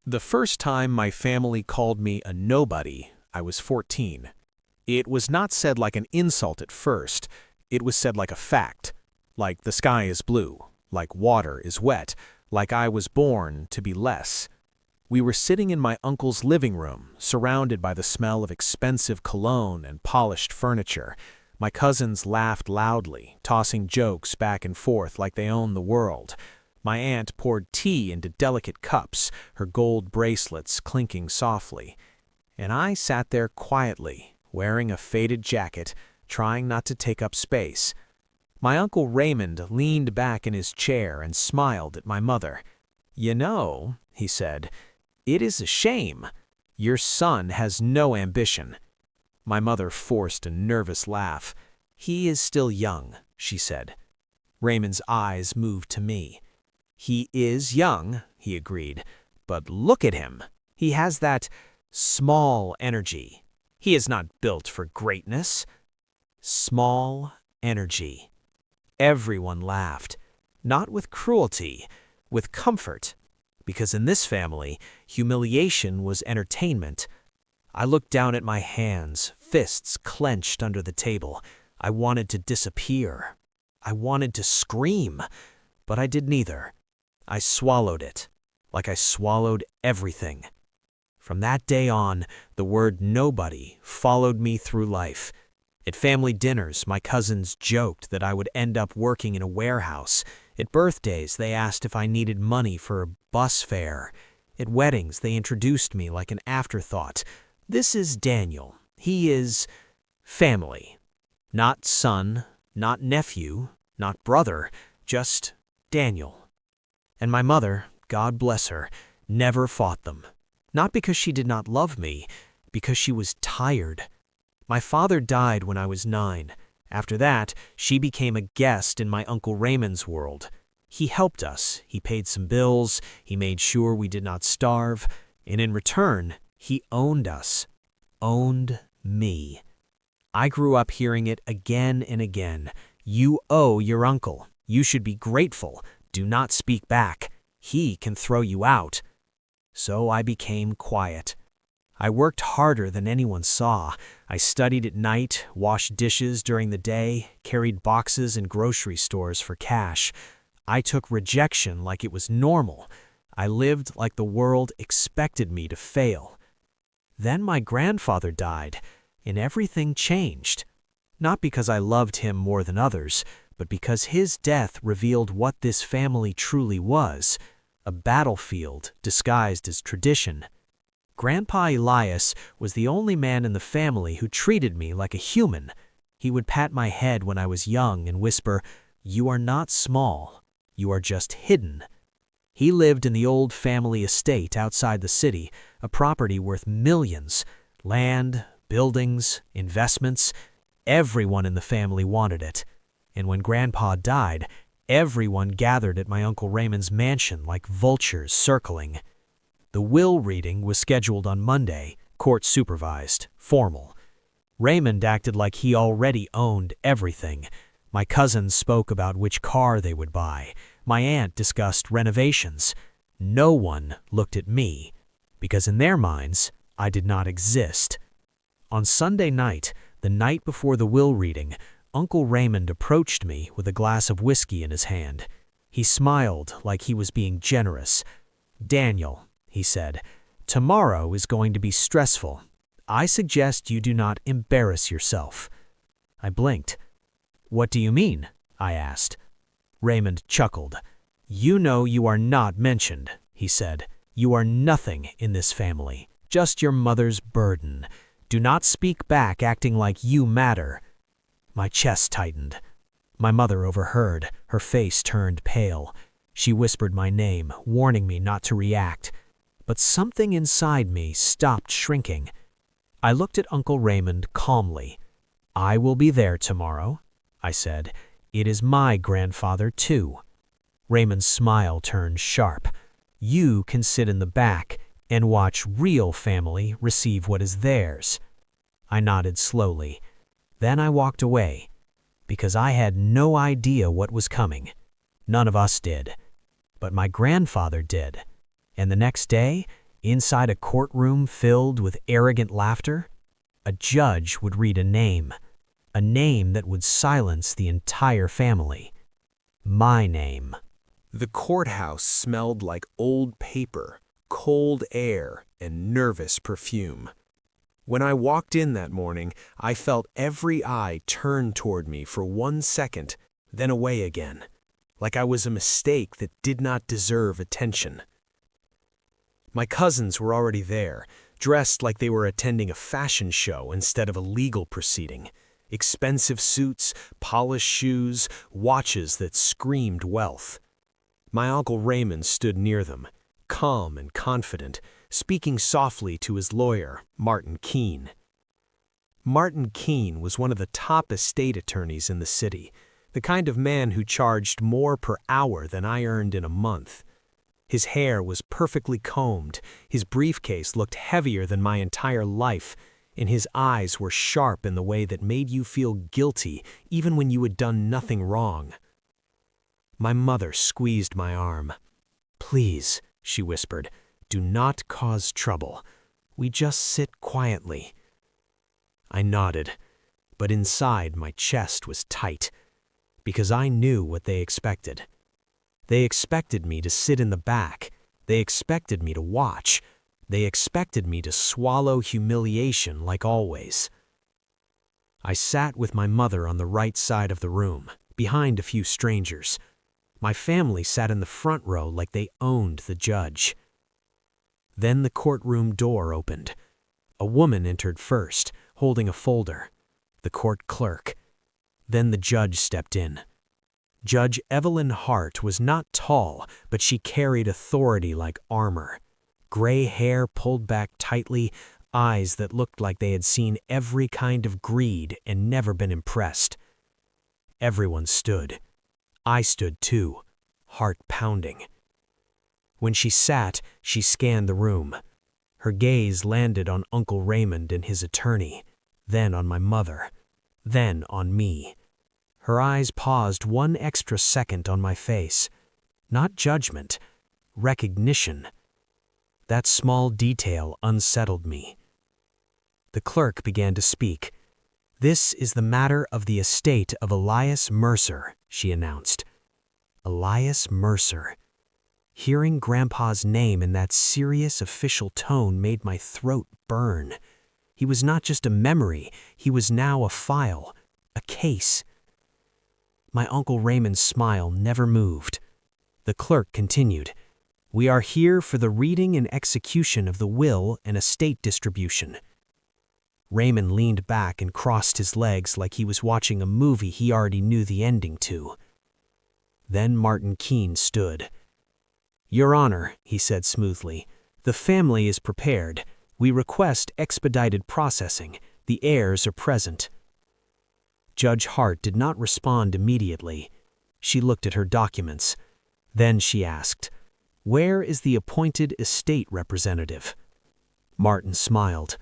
The first time my family called me a nobody, I was 14. It was not said like an insult at first. It was said like a fact. Like the sky is blue, like water is wet, like I was born to be less. We were sitting in my uncle's living room, surrounded by the smell of expensive cologne and polished furniture. My cousins laughed loudly, tossing jokes back and forth like they owned the world. My aunt poured tea into delicate cups, her gold bracelets clinking softly. And I sat there quietly, wearing a faded jacket, trying not to take up space. My Uncle Raymond leaned back in his chair and smiled at my mother. "You know," he said, "it is a shame. Your son has no ambition." My mother forced a nervous laugh. "He is still young," she said. Raymond's eyes moved to me. "He is young," he agreed, "but look at him. He has that small energy. He is not built for greatness." Small energy. Everyone laughed, not with cruelty, with comfort, because in this family, humiliation was entertainment. I looked down at my hands, fists clenched under the table. I wanted to disappear. I wanted to scream, but I did neither. I swallowed it, like I swallowed everything. From that day on, the word nobody followed me through life. At family dinners, my cousins joked that I would end up working in a warehouse. At birthdays, they asked if I needed money for a bus fare. At weddings, they introduced me like an afterthought. "This is Daniel. He is family. Not son, not nephew, not brother, just Daniel." And my mother, God bless her, never fought them. Not because she did not love me, because she was tired. My father died when I was 9. After that, she became a guest in my Uncle Raymond's world. He helped us, he paid some bills, he made sure we did not starve, and in return, he owned us. Owned me. I grew up hearing it again and again. "You owe your uncle. You should be grateful. Do not speak back. He can throw you out." So I became quiet. I worked harder than anyone saw. I studied at night, washed dishes during the day, carried boxes in grocery stores for cash. I took rejection like it was normal. I lived like the world expected me to fail. Then my grandfather died, and everything changed. Not because I loved him more than others, but because his death revealed what this family truly was, a battlefield disguised as tradition. Grandpa Elias was the only man in the family who treated me like a human. He would pat my head when I was young and whisper, "You are not small, you are just hidden." He lived in the old family estate outside the city, a property worth millions. Land, buildings, investments, everyone in the family wanted it. And when Grandpa died, everyone gathered at my Uncle Raymond's mansion like vultures circling. The will reading was scheduled on Monday, court-supervised, formal. Raymond acted like he already owned everything. My cousins spoke about which car they would buy. My aunt discussed renovations. No one looked at me, because in their minds, I did not exist. On Sunday night, the night before the will reading, Uncle Raymond approached me with a glass of whiskey in his hand. He smiled like he was being generous. "Daniel," he said, "tomorrow is going to be stressful. I suggest you do not embarrass yourself." I blinked. "What do you mean?" I asked. Raymond chuckled. "You know you are not mentioned," he said. "You are nothing in this family, just your mother's burden. Do not speak back acting like you matter." My chest tightened. My mother overheard. Her face turned pale. She whispered my name, warning me not to react. But something inside me stopped shrinking. I looked at Uncle Raymond calmly. "I will be there tomorrow," I said. "It is my grandfather, too." Raymond's smile turned sharp. "You can sit in the back and watch real family receive what is theirs." I nodded slowly. Then I walked away, because I had no idea what was coming. None of us did. But my grandfather did. And the next day, Inside a courtroom filled with arrogant laughter, a judge would read a name that would silence the entire family. My name. The courthouse smelled like old paper, cold air, and nervous perfume. When I walked in that morning, I felt every eye turn toward me for 1 second, then away again, like I was a mistake that did not deserve attention. My cousins were already there, dressed like they were attending a fashion show instead of a legal proceeding. Expensive suits, polished shoes, watches that screamed wealth. My Uncle Raymond stood near them, calm and confident, speaking softly to his lawyer, Martin Keene. Martin Keene was one of the top estate attorneys in the city, the kind of man who charged more per hour than I earned in a month. His hair was perfectly combed, his briefcase looked heavier than my entire life, and his eyes were sharp in the way that made you feel guilty even when you had done nothing wrong. My mother squeezed my arm. "Please," she whispered, "do not cause trouble. We just sit quietly." I nodded, but inside my chest was tight, because I knew what they expected. They expected me to sit in the back. They expected me to watch. They expected me to swallow humiliation like always. I sat with my mother on the right side of the room, behind a few strangers. My family sat in the front row like they owned the judge. Then the courtroom door opened. A woman entered first, holding a folder. The court clerk. Then the judge stepped in. Judge Evelyn Hart was not tall, but she carried authority like armor. Gray hair pulled back tightly, eyes that looked like they had seen every kind of greed and never been impressed. Everyone stood. I stood too, heart pounding. When she sat, she scanned the room. Her gaze landed on Uncle Raymond and his attorney, then on my mother, then on me. Her eyes paused 1 extra second on my face. Not judgment, recognition. That small detail unsettled me. The clerk began to speak. "This is the matter of the estate of Elias Mercer," she announced. Elias Mercer. Hearing Grandpa's name in that serious official tone made my throat burn. He was not just a memory, he was now a file, a case. My Uncle Raymond's smile never moved. The clerk continued, "We are here for the reading and execution of the will and estate distribution." Raymond leaned back and crossed his legs like he was watching a movie he already knew the ending to. Then Martin Keene stood. "Your Honor," he said smoothly, "the family is prepared. We request expedited processing. The heirs are present." Judge Hart did not respond immediately. She looked at her documents. Then she asked, "Where is the appointed estate representative?" Martin smiled.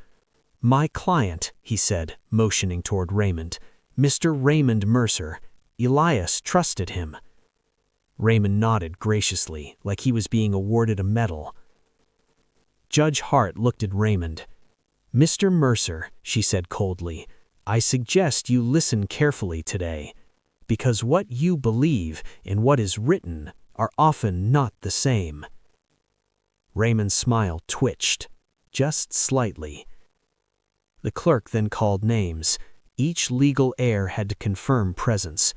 "My client," he said, motioning toward Raymond. "Mr. Raymond Mercer. Elias trusted him." Raymond nodded graciously, like he was being awarded a medal. Judge Hart looked at Raymond. "Mr. Mercer," she said coldly, "I suggest you listen carefully today, because what you believe and what is written are often not the same." Raymond's smile twitched, just slightly. The clerk then called names. Each legal heir had to confirm presence.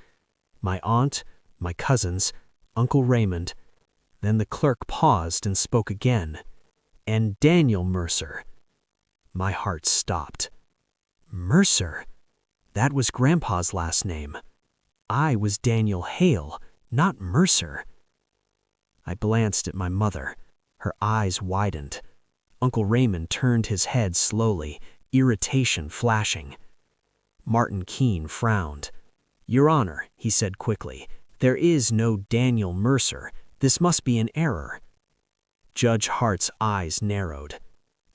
My aunt, my cousins, Uncle Raymond. Then the clerk paused and spoke again. "And Daniel Mercer." My heart stopped. Mercer? That was Grandpa's last name. I was Daniel Hale, not Mercer. I glanced at my mother. Her eyes widened. Uncle Raymond turned his head slowly, irritation flashing. Martin Keene frowned. "Your Honor," he said quickly, "there is no Daniel Mercer. This must be an error." Judge Hart's eyes narrowed.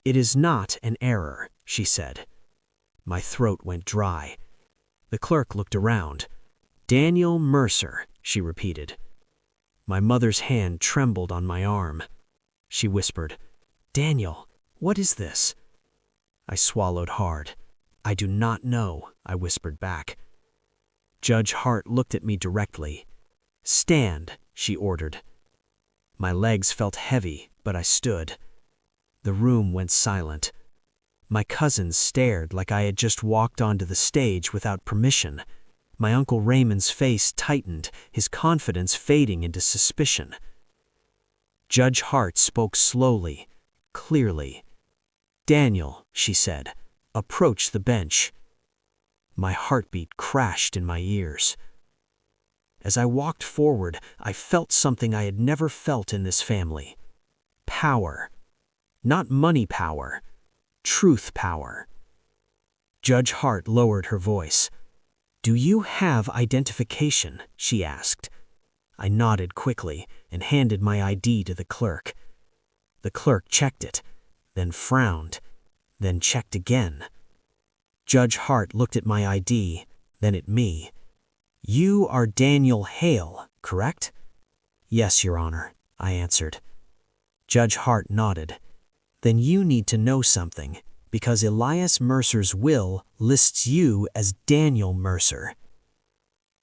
"It is not an error," she said. My throat went dry. The clerk looked around. "Daniel Mercer," she repeated. My mother's hand trembled on my arm. She whispered, Daniel, what is this? I swallowed hard. I do not know, I whispered back. Judge Hart looked at me directly. Stand, she ordered. My legs felt heavy, but I stood. The room went silent. My cousins stared like I had just walked onto the stage without permission. My Uncle Raymond's face tightened, his confidence fading into suspicion. Judge Hart spoke slowly, clearly. Daniel, she said, approach the bench. My heartbeat crashed in my ears. As I walked forward, I felt something I had never felt in this family. Power. Not money power. Truth power. Judge Hart lowered her voice. Do you have identification? She asked. I nodded quickly and handed my ID to the clerk. The clerk checked it, then frowned, then checked again. Judge Hart looked at my ID, then at me. You are Daniel Hale, correct? Yes, Your Honor, I answered. Judge Hart nodded. Then you need to know something, because Elias Mercer's will lists you as Daniel Mercer.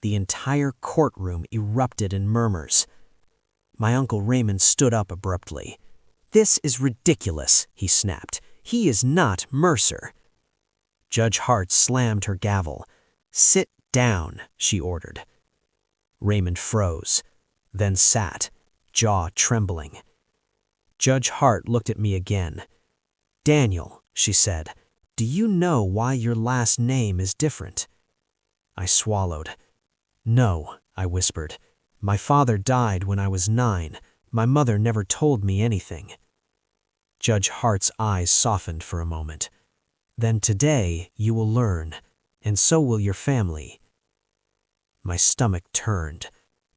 The entire courtroom erupted in murmurs. My Uncle Raymond stood up abruptly. This is ridiculous, he snapped. He is not Mercer. Judge Hart slammed her gavel. Sit down, she ordered. Raymond froze, then sat, jaw trembling. Judge Hart looked at me again. Daniel, she said, do you know why your last name is different? I swallowed. No, I whispered. My father died when I was 9. My mother never told me anything. Judge Hart's eyes softened for a moment. Then today you will learn, and so will your family. My stomach turned,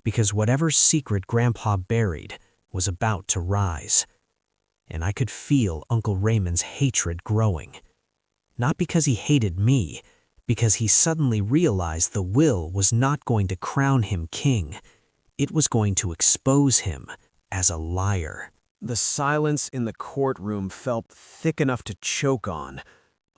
because whatever secret Grandpa buried was about to rise. And I could feel Uncle Raymond's hatred growing. Not because he hated me, because he suddenly realized the will was not going to crown him king. It was going to expose him as a liar. The silence in the courtroom felt thick enough to choke on.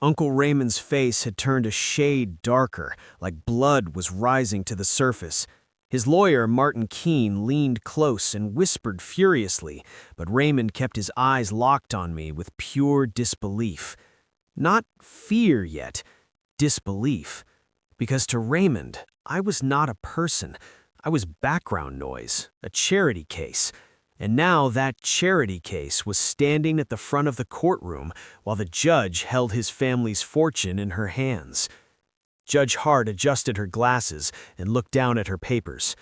Uncle Raymond's face had turned a shade darker, like blood was rising to the surface. His lawyer, Martin Keene, leaned close and whispered furiously, but Raymond kept his eyes locked on me with pure disbelief. Not fear yet, disbelief. Because to Raymond, I was not a person. I was background noise, a charity case. And now that charity case was standing at the front of the courtroom while the judge held his family's fortune in her hands. Judge Hart adjusted her glasses and looked down at her papers.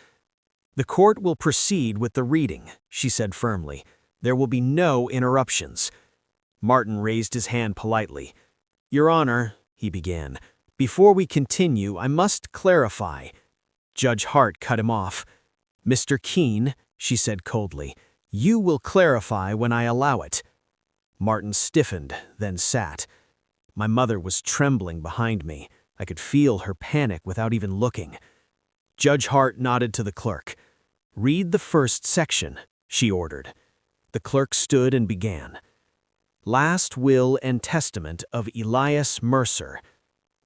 The court will proceed with the reading, she said firmly. There will be no interruptions. Martin raised his hand politely. Your Honor, he began, before we continue, I must clarify. Judge Hart cut him off. Mr. Keene, she said coldly, you will clarify when I allow it. Martin stiffened, then sat. My mother was trembling behind me. I could feel her panic without even looking. Judge Hart nodded to the clerk. Read the first section, she ordered. The clerk stood and began. Last will and testament of Elias Mercer.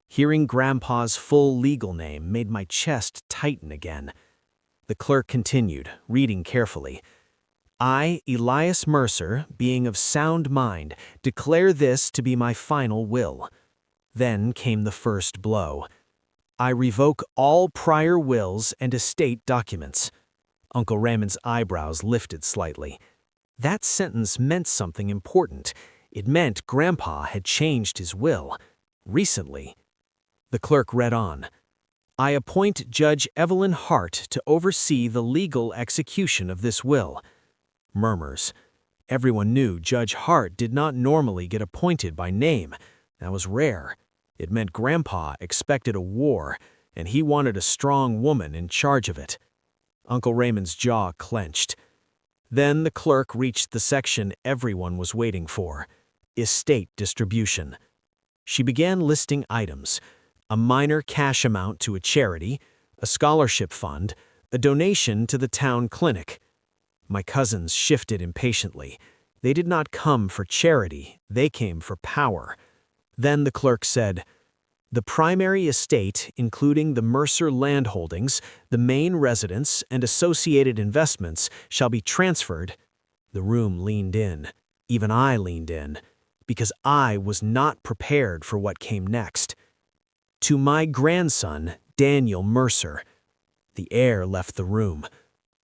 Hearing Grandpa's full legal name made my chest tighten again. The clerk continued, reading carefully. I, Elias Mercer, being of sound mind, declare this to be my final will. Then came the first blow. I revoke all prior wills and estate documents. Uncle Raymond's eyebrows lifted slightly. That sentence meant something important. It meant Grandpa had changed his will. Recently. The clerk read on. I appoint Judge Evelyn Hart to oversee the legal execution of this will. Murmurs. Everyone knew Judge Hart did not normally get appointed by name. That was rare. It meant Grandpa expected a war, and he wanted a strong woman in charge of it. Uncle Raymond's jaw clenched. Then the clerk reached the section everyone was waiting for, estate distribution. She began listing items, a minor cash amount to a charity, a scholarship fund, a donation to the town clinic. My cousins shifted impatiently. They did not come for charity, they came for power. Then the clerk said, "The primary estate, including the Mercer land holdings, the main residence, and associated investments, shall be transferred." The room leaned in. Even I leaned in, because I was not prepared for what came next. "To my grandson, Daniel Mercer." The air left the room.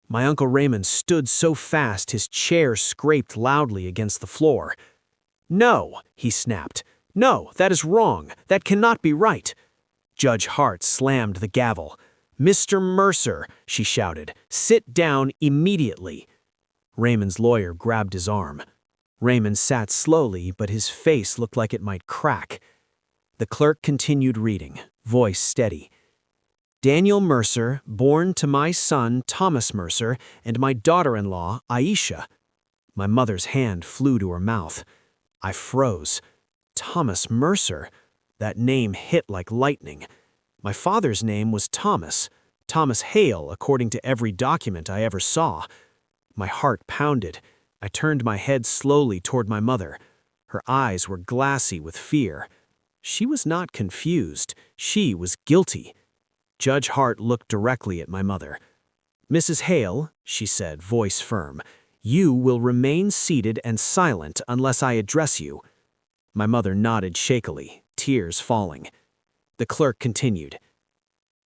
My Uncle Raymond stood so fast his chair scraped loudly against the floor. "No," he snapped. "No, that is wrong. That cannot be right." Judge Hart slammed the gavel. "Mr. Mercer," she shouted, "sit down immediately." Raymond's lawyer grabbed his arm. Raymond sat slowly, but his face looked like it might crack. The clerk continued reading, voice steady. "Daniel Mercer, born to my son Thomas Mercer and my daughter-in-law Aisha." My mother's hand flew to her mouth. I froze. Thomas Mercer. That name hit like lightning. My father's name was Thomas Hale, according to every document I ever saw. My heart pounded. I turned my head slowly toward my mother. Her eyes were glassy with fear. She was not confused. She was guilty. Judge Hart looked directly at my mother. "Mrs. Hale," she said, voice firm, "you will remain seated and silent unless I address you." My mother nodded shakily, tears falling. The clerk continued.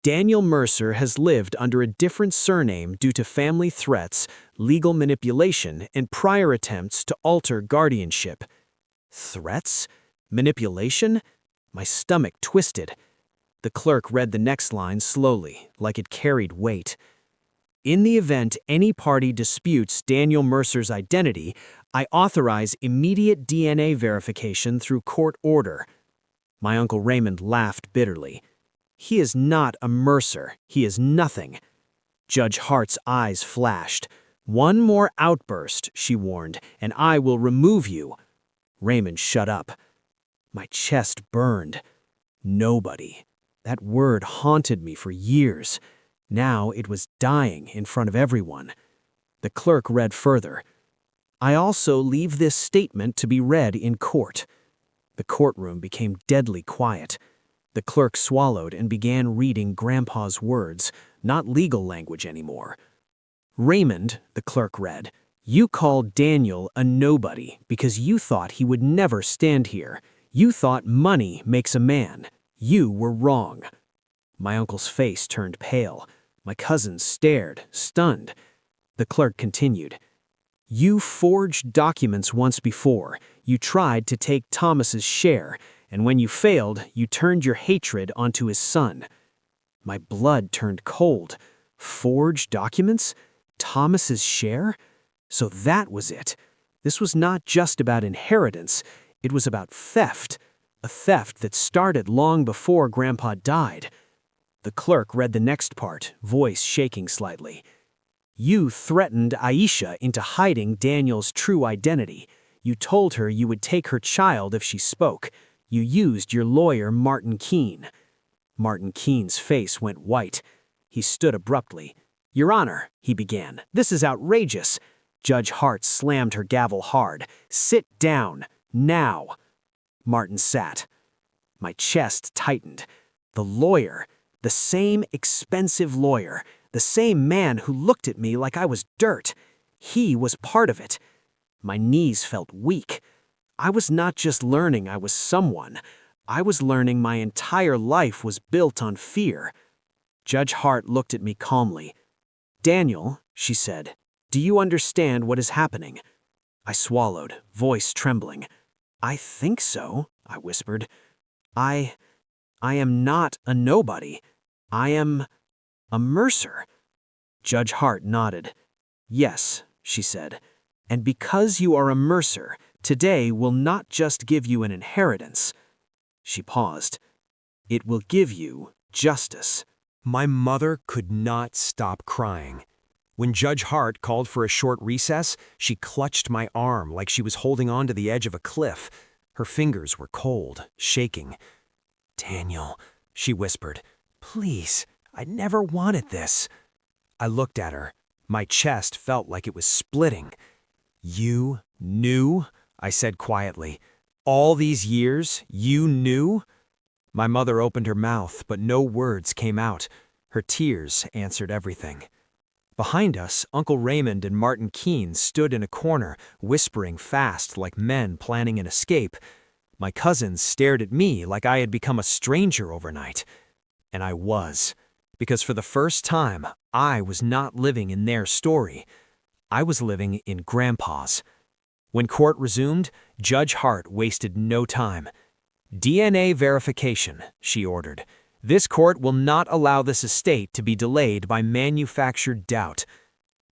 "Daniel Mercer has lived under a different surname due to family threats, legal manipulation, and prior attempts to alter guardianship." Threats? Manipulation? My stomach twisted. The clerk read the next line slowly, like it carried weight. "In the event any party disputes Daniel Mercer's identity, I authorize immediate DNA verification through court order." My Uncle Raymond laughed bitterly. "He is not a Mercer. He is nothing." Judge Hart's eyes flashed. "One more outburst," she warned, "and I will remove you." Raymond shut up. My chest burned. Nobody. That word haunted me for years. Now it was dying in front of everyone. The clerk read further. "I also leave this statement to be read in court." The courtroom became deadly quiet. The clerk swallowed and began reading Grandpa's words, not legal language anymore. "Raymond," the clerk read, "you called Daniel a nobody because you thought he would never stand here. You thought money makes a man. You were wrong." My uncle's face turned pale. My cousins stared, stunned. The clerk continued. "You forged documents once before. You tried to take Thomas's share, and when you failed, you turned your hatred onto his son." My blood turned cold. Forged documents? Thomas's share? So that was it. This was not just about inheritance. It was about theft. A theft that started long before Grandpa died. The clerk read the next part, voice shaking slightly. "You threatened Aisha into hiding Daniel's true identity. You told her you would take her child if she spoke. You used your lawyer, Martin Keene." Martin Keene's face went white. He stood abruptly. "Your Honor," he began, "this is outrageous." Judge Hart slammed her gavel hard. "Sit down, now." Martin sat. My chest tightened. The lawyer, the same expensive lawyer, the same man who looked at me like I was dirt. He was part of it. My knees felt weak. I was not just learning I was someone. I was learning my entire life was built on fear. Judge Hart looked at me calmly. "Daniel," she said, "do you understand what is happening?" I swallowed, voice trembling. "I think so," I whispered. I am not a nobody. I am a Mercer." Judge Hart nodded. "Yes," she said, "and because you are a Mercer, today will not just give you an inheritance." She paused. "It will give you justice." My mother could not stop crying. When Judge Hart called for a short recess, she clutched my arm like she was holding on to the edge of a cliff. Her fingers were cold, shaking. "Daniel," she whispered, "please, I never wanted this." I looked at her. My chest felt like it was splitting. "You knew?" I said quietly. "All these years, you knew?" My mother opened her mouth, but no words came out. Her tears answered everything. Behind us, Uncle Raymond and Martin Keene stood in a corner, whispering fast like men planning an escape. My cousins stared at me like I had become a stranger overnight. And I was, because for the first time, I was not living in their story. I was living in Grandpa's. When court resumed, Judge Hart wasted no time. "DNA verification," she ordered. "This court will not allow this estate to be delayed by manufactured doubt."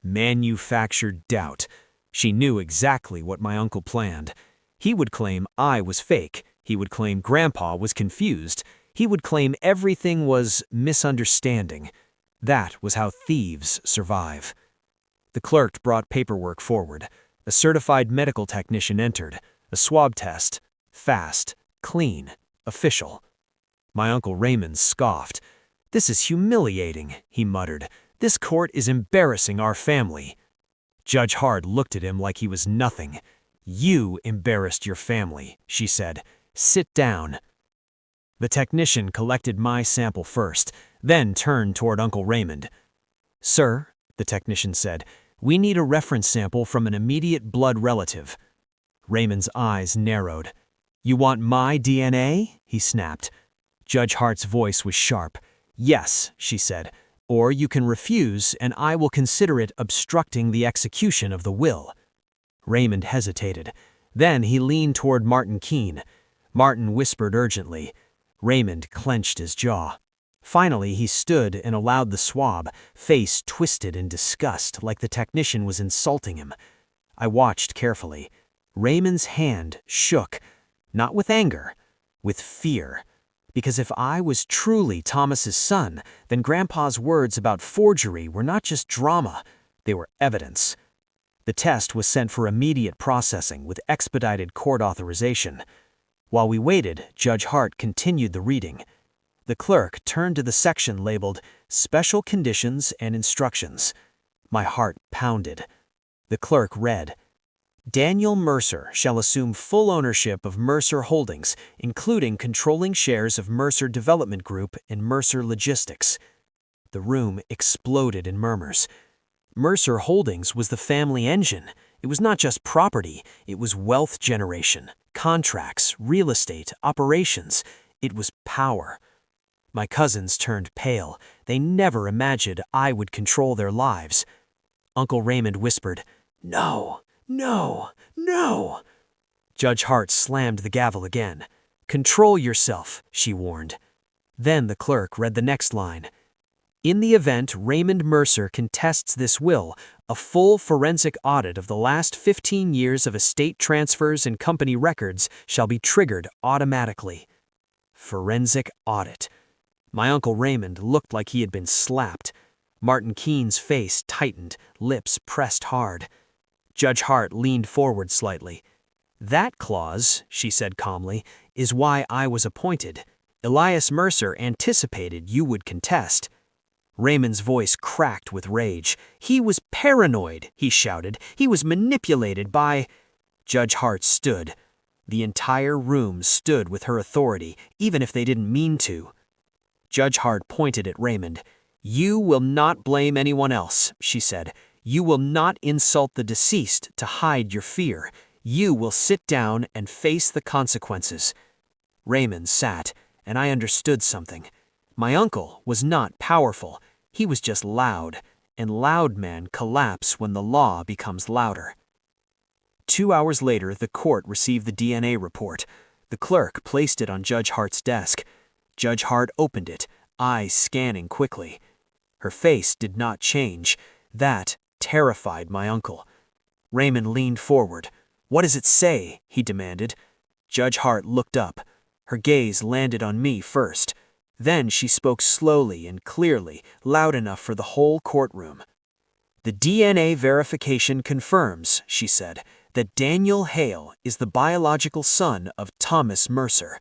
Manufactured doubt. She knew exactly what my uncle planned. He would claim I was fake. He would claim Grandpa was confused. He would claim everything was misunderstanding. That was how thieves survive. The clerk brought paperwork forward. A certified medical technician entered. A swab test. Fast, clean, official. My Uncle Raymond scoffed. "This is humiliating," he muttered. "This court is embarrassing our family." Judge Hart looked at him like he was nothing. "You embarrassed your family," she said. "Sit down." The technician collected my sample first, then turned toward Uncle Raymond. "Sir," the technician said, "we need a reference sample from an immediate blood relative." Raymond's eyes narrowed. "You want my DNA?" he snapped. Judge Hart's voice was sharp. "Yes," she said, "or you can refuse and I will consider it obstructing the execution of the will." Raymond hesitated. Then he leaned toward Martin Keene. Martin whispered urgently. Raymond clenched his jaw. Finally, he stood and allowed the swab, face twisted in disgust like the technician was insulting him. I watched carefully. Raymond's hand shook, not with anger, with fear. Because if I was truly Thomas's son, then Grandpa's words about forgery were not just drama, they were evidence. The test was sent for immediate processing with expedited court authorization. While we waited, Judge Hart continued the reading. The clerk turned to the section labeled Special Conditions and Instructions. My heart pounded. The clerk read, "Daniel Mercer shall assume full ownership of Mercer Holdings, including controlling shares of Mercer Development Group and Mercer Logistics." The room exploded in murmurs. Mercer Holdings was the family engine. It was not just property, it was wealth generation, contracts, real estate, operations. It was power. My cousins turned pale. They never imagined I would control their lives. Uncle Raymond whispered, "No, no, no." Judge Hart slammed the gavel again. "Control yourself," she warned. Then the clerk read the next line. "In the event Raymond Mercer contests this will, a full forensic audit of the last 15 years of estate transfers and company records shall be triggered automatically." Forensic audit. My Uncle Raymond looked like he had been slapped. Martin Keene's face tightened, lips pressed hard. Judge Hart leaned forward slightly. "That clause," she said calmly, "is why I was appointed. Elias Mercer anticipated you would contest." Raymond's voice cracked with rage. "He was paranoid," he shouted. "He was manipulated by—" Judge Hart stood. The entire room stood with her authority, even if they didn't mean to. Judge Hart pointed at Raymond. "You will not blame anyone else," she said. "You will not insult the deceased to hide your fear. You will sit down and face the consequences." Raymond sat, and I understood something. My uncle was not powerful. He was just loud, and loud men collapse when the law becomes louder. 2 hours later, the court received the DNA report. The clerk placed it on Judge Hart's desk. Judge Hart opened it, eyes scanning quickly. Her face did not change. That terrified my uncle. Raymond leaned forward. "What does it say?" he demanded. Judge Hart looked up. Her gaze landed on me first. Then she spoke slowly and clearly, loud enough for the whole courtroom. "The DNA verification confirms," she said, "that Daniel Hale is the biological son of Thomas Mercer."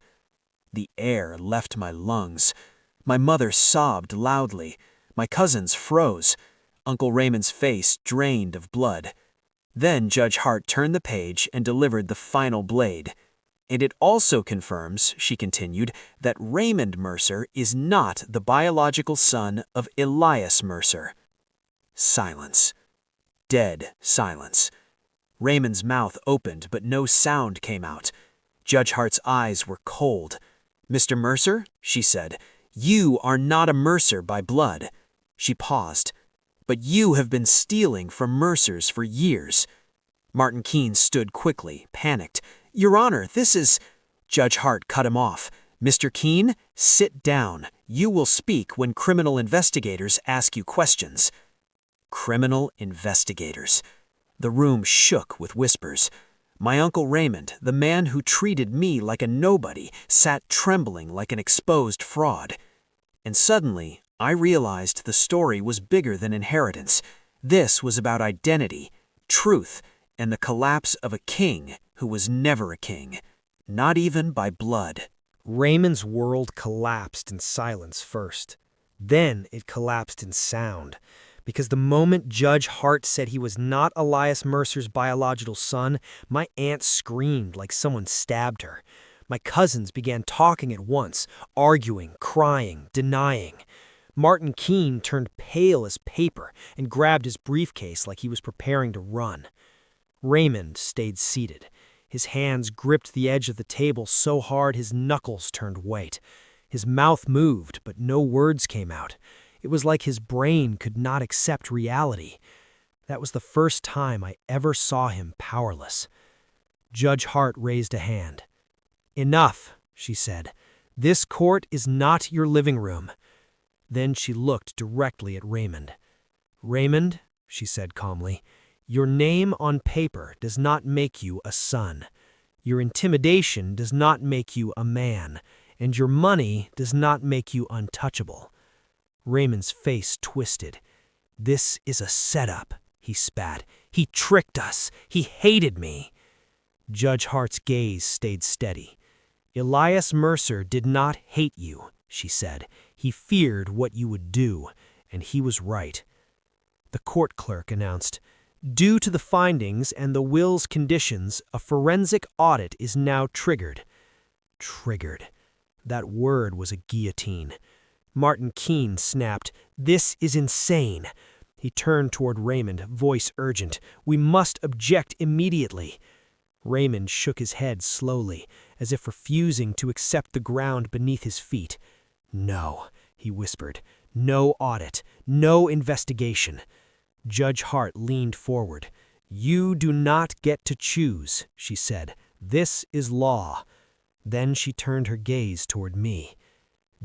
The air left my lungs. My mother sobbed loudly. My cousins froze. Uncle Raymond's face drained of blood. Then Judge Hart turned the page and delivered the final blade. And it also confirms, she continued, that Raymond Mercer is not the biological son of Elias Mercer. Silence. Dead silence. Raymond's mouth opened, but no sound came out. Judge Hart's eyes were cold. "Mr. Mercer," she said, "you are not a Mercer by blood." She paused. "But you have been stealing from Mercers for years." Martin Keene stood quickly, panicked. "Your Honor, this is—" Judge Hart cut him off. "Mr. Keene, sit down. You will speak when criminal investigators ask you questions." Criminal investigators. The room shook with whispers. My Uncle Raymond, the man who treated me like a nobody, sat trembling like an exposed fraud. And suddenly, I realized the story was bigger than inheritance. This was about identity, truth, and the collapse of a king who was never a king, not even by blood. Raymond's world collapsed in silence first. Then it collapsed in sound. Because the moment Judge Hart said he was not Elias Mercer's biological son, my aunt screamed like someone stabbed her. My cousins began talking at once, arguing, crying, denying. Martin Keene turned pale as paper and grabbed his briefcase like he was preparing to run. Raymond stayed seated. His hands gripped the edge of the table so hard his knuckles turned white. His mouth moved, but no words came out. It was like his brain could not accept reality. That was the first time I ever saw him powerless. Judge Hart raised a hand. "Enough," she said. "This court is not your living room." Then she looked directly at Raymond. "Raymond," she said calmly, "your name on paper does not make you a son. Your intimidation does not make you a man, and your money does not make you untouchable." Raymond's face twisted. "This is a setup," he spat. "He tricked us. He hated me." Judge Hart's gaze stayed steady. "Elias Mercer did not hate you," she said. "He feared what you would do, and he was right." The court clerk announced, "Due to the findings and the will's conditions, a forensic audit is now triggered." Triggered. That word was a guillotine. Martin Keene snapped, "This is insane." He turned toward Raymond, voice urgent. "We must object immediately." Raymond shook his head slowly, as if refusing to accept the ground beneath his feet. "No," he whispered. "No audit. No investigation." Judge Hart leaned forward. "You do not get to choose," she said. "This is law." Then she turned her gaze toward me.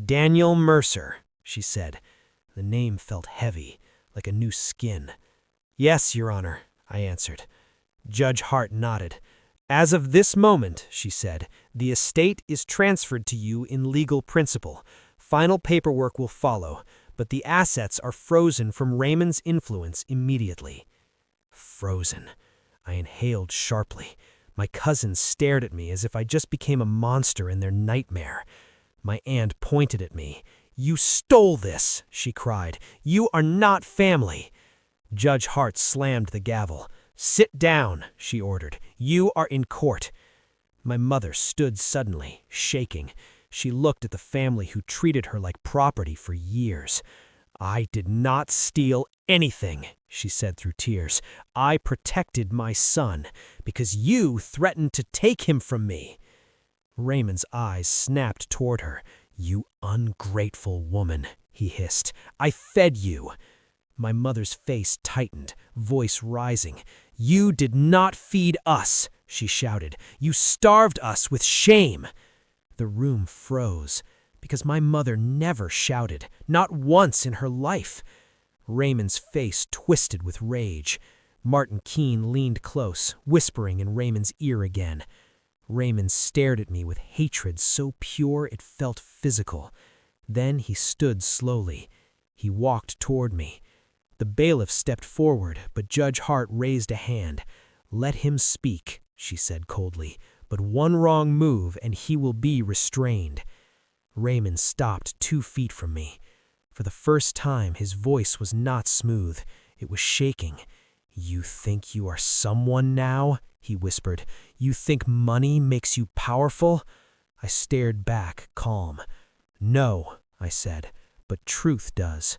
"Daniel Mercer," she said. The name felt heavy, like a new skin. "Yes, Your Honor," I answered. Judge Hart nodded. "As of this moment," she said, "the estate is transferred to you in legal principle. Final paperwork will follow, but the assets are frozen from Raymond's influence immediately." Frozen. I inhaled sharply. My cousins stared at me as if I just became a monster in their nightmare. My aunt pointed at me. "You stole this," she cried. "You are not family." Judge Hart slammed the gavel. "Sit down," she ordered. "You are in court." My mother stood suddenly, shaking. She looked at the family who treated her like property for years. "I did not steal anything," she said through tears. "I protected my son because you threatened to take him from me." Raymond's eyes snapped toward her. "You ungrateful woman," he hissed. "I fed you." My mother's face tightened, voice rising. "You did not feed us," she shouted. "You starved us with shame." The room froze, because my mother never shouted, not once in her life. Raymond's face twisted with rage. Martin Keene leaned close, whispering in Raymond's ear again. Raymond stared at me with hatred so pure it felt physical. Then he stood slowly. He walked toward me. The bailiff stepped forward, but Judge Hart raised a hand. "Let him speak," she said coldly, "but one wrong move and he will be restrained." Raymond stopped 2 feet from me. For the first time, his voice was not smooth. It was shaking. "You think you are someone now?" he whispered. "You think money makes you powerful?" I stared back, calm. "No," I said, "but truth does."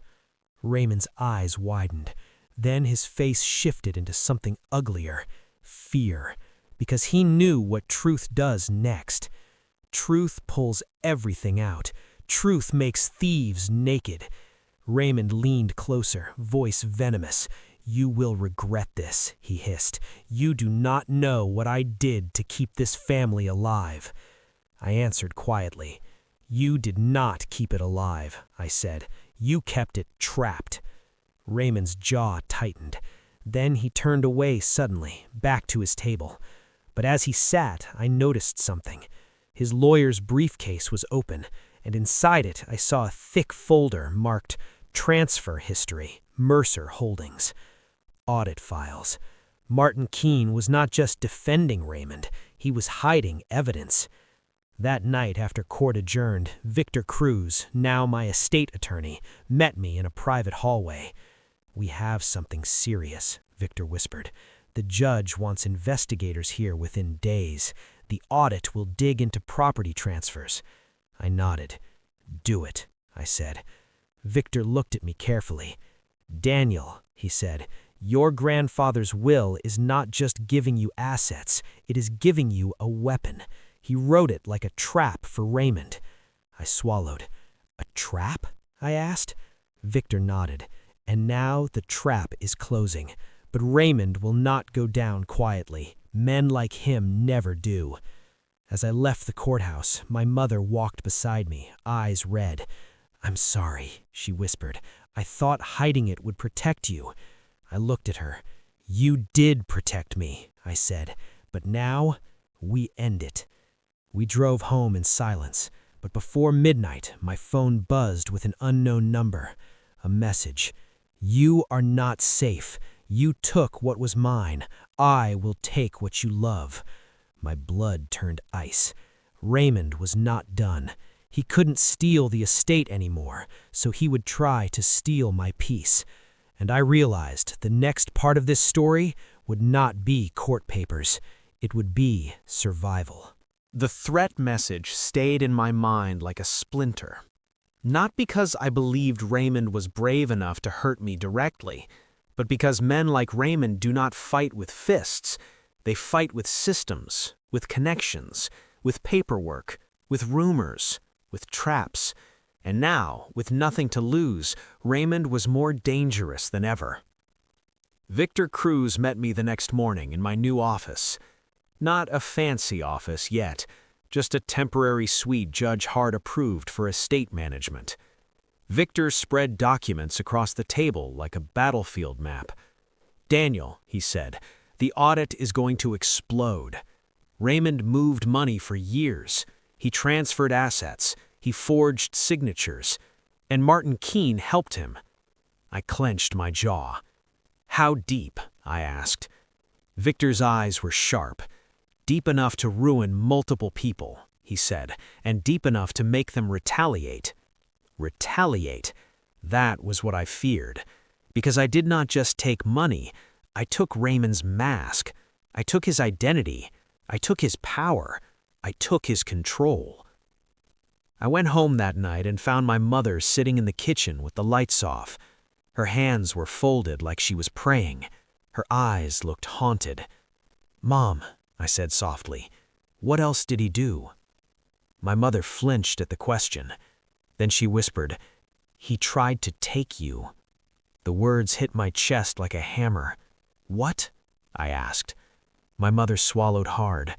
Raymond's eyes widened. Then his face shifted into something uglier, fear, because he knew what truth does next. Truth pulls everything out. Truth makes thieves naked. Raymond leaned closer, voice venomous. "You will regret this," he hissed. "You do not know what I did to keep this family alive." I answered quietly. "You did not keep it alive," I said. "You kept it trapped." Raymond's jaw tightened. Then he turned away suddenly, back to his table. But as he sat, I noticed something. His lawyer's briefcase was open, and inside it I saw a thick folder marked Transfer History, Mercer Holdings. Audit files. Martin Keene was not just defending Raymond, he was hiding evidence. That night after court adjourned, Victor Cruz, now my estate attorney, met me in a private hallway. "We have something serious," Victor whispered. "The judge wants investigators here within days. The audit will dig into property transfers." I nodded. "Do it," I said. Victor looked at me carefully. "Daniel," he said, "your grandfather's will is not just giving you assets, it is giving you a weapon. He wrote it like a trap for Raymond." I swallowed. "A trap?" I asked. Victor nodded. "And now the trap is closing. But Raymond will not go down quietly. Men like him never do." As I left the courthouse, my mother walked beside me, eyes red. "I'm sorry," she whispered. "I thought hiding it would protect you." I looked at her. "You did protect me," I said. "But now, we end it." We drove home in silence, but before midnight, my phone buzzed with an unknown number. A message. "You are not safe. You took what was mine. I will take what you love." My blood turned ice. Raymond was not done. He couldn't steal the estate anymore, so he would try to steal my peace. And I realized the next part of this story would not be court papers. It would be survival. The threat message stayed in my mind like a splinter. Not because I believed Raymond was brave enough to hurt me directly, but because men like Raymond do not fight with fists. They fight with systems, with connections, with paperwork, with rumors, with traps. And now, with nothing to lose, Raymond was more dangerous than ever. Victor Cruz met me the next morning in my new office. Not a fancy office yet, just a temporary suite Judge Hart approved for estate management. Victor spread documents across the table like a battlefield map. "Daniel," he said, "the audit is going to explode. Raymond moved money for years. He transferred assets. He forged signatures. And Martin Keene helped him." I clenched my jaw. "How deep?" I asked. Victor's eyes were sharp. "Deep enough to ruin multiple people," he said, "and deep enough to make them retaliate." Retaliate. That was what I feared. Because I did not just take money, I took Raymond's mask. I took his identity. I took his power. I took his control. I went home that night and found my mother sitting in the kitchen with the lights off. Her hands were folded like she was praying. Her eyes looked haunted. "Mom," I said softly, "what else did he do?" My mother flinched at the question. Then she whispered, "He tried to take you." The words hit my chest like a hammer. "What?" I asked. My mother swallowed hard.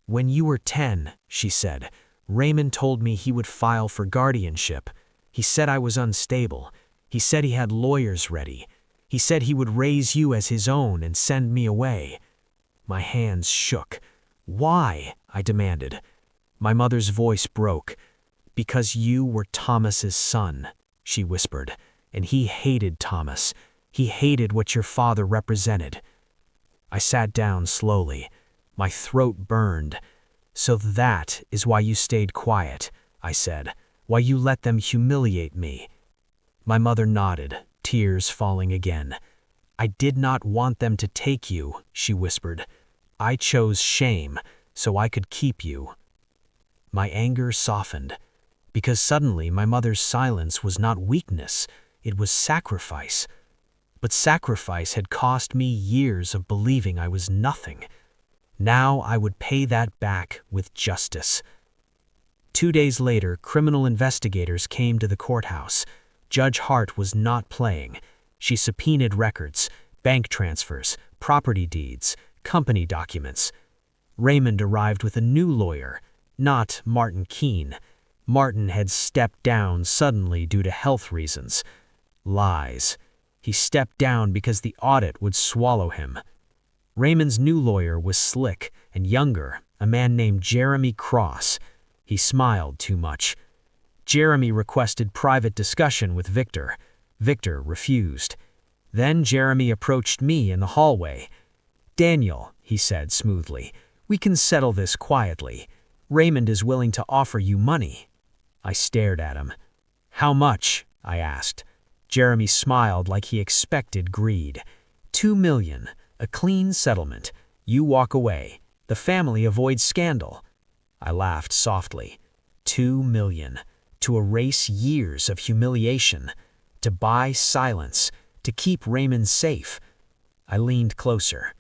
"When you were 10, she said, Raymond told me he would file for guardianship. He said I was unstable. He said he had lawyers ready. He said he would raise you as his own and send me away." My hands shook. "Why?" I demanded. My mother's voice broke. "Because you were Thomas's son," she whispered, "and he hated Thomas. He hated what your father represented." I sat down slowly. My throat burned. "So that is why you stayed quiet," I said, "why you let them humiliate me." My mother nodded, tears falling again. I did not want them to take you, she whispered. I chose shame so I could keep you. My anger softened, because suddenly my mother's silence was not weakness, it was sacrifice. But sacrifice had cost me years of believing I was nothing. Now I would pay that back with justice. 2 days later, criminal investigators came to the courthouse. Judge Hart was not playing. She subpoenaed records, bank transfers, property deeds, company documents. Raymond arrived with a new lawyer, not Martin Keene. Martin had stepped down suddenly due to health reasons. Lies. He stepped down because the audit would swallow him. Raymond's new lawyer was slick and younger, a man named Jeremy Cross. He smiled too much. Jeremy requested private discussion with Victor. Victor refused. Then Jeremy approached me in the hallway. "Daniel," he said smoothly, "we can settle this quietly. Raymond is willing to offer you money." I stared at him. "How much?" I asked. Jeremy smiled like he expected greed. "2 million, a clean settlement. You walk away. The family avoids scandal." I laughed softly. 2 million. To erase years of humiliation. To buy silence. To keep Raymond safe. I leaned closer.